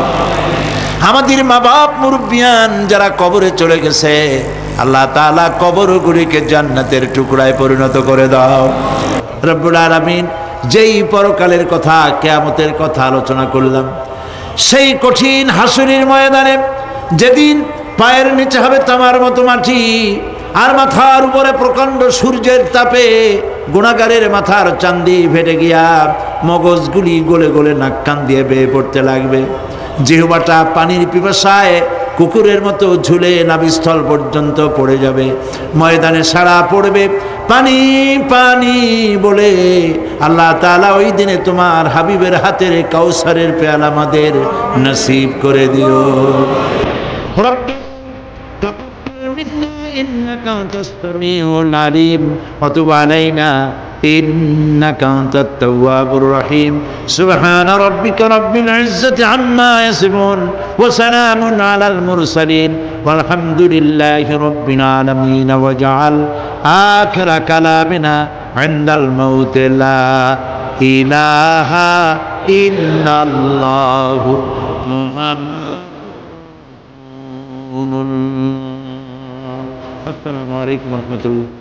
আমাদের মা বাপ মুরব্বিয়ান যারা কবরে চলে গেছে, আল্লাহ তাআলা কবরগুলিকে জান্নাতের টুকরায় পরিণত করে দাও। রব্বুল আলামিন, যেই পরকালের কথা, কিয়ামতের কথা আলোচনা করলাম, সেই কঠিন হাসরের ময়দানে যেদিন পায়ের নিচে হবে তামার মতো মাটি, আর মাথার উপরে প্রকাণ্ড সূর্যের তাপে গুনাহগারের মাথার চান্দি ফেটে গিয়া মগজগুলি গলে গলে নাক কান দিয়ে বেয়ে পড়তে লাগবে। জিহ্বাটা পানির পিপাসায় কুকুরের মতো ঝুলে নাভিস্থল পর্যন্ত পড়ে যাবে। ময়দানে সারা পড়বে পানি পানি বলে। আল্লাহ তাআলা ওই দিনে তোমার হাবিবের হাতের কাউসারের পেয়ালা আমাদের নসিব করে দিও। إنك أنت السميع العليم وتب علينا إنك أنت التواب الرحيم سبحان ربك رب العزة عما يصفون وسلام على المرسلين والحمد لله رب العالمين واجعل آخر كلامنا عند الموت لا إله إلا الله محمد। السلام عليكم ورحمة الله।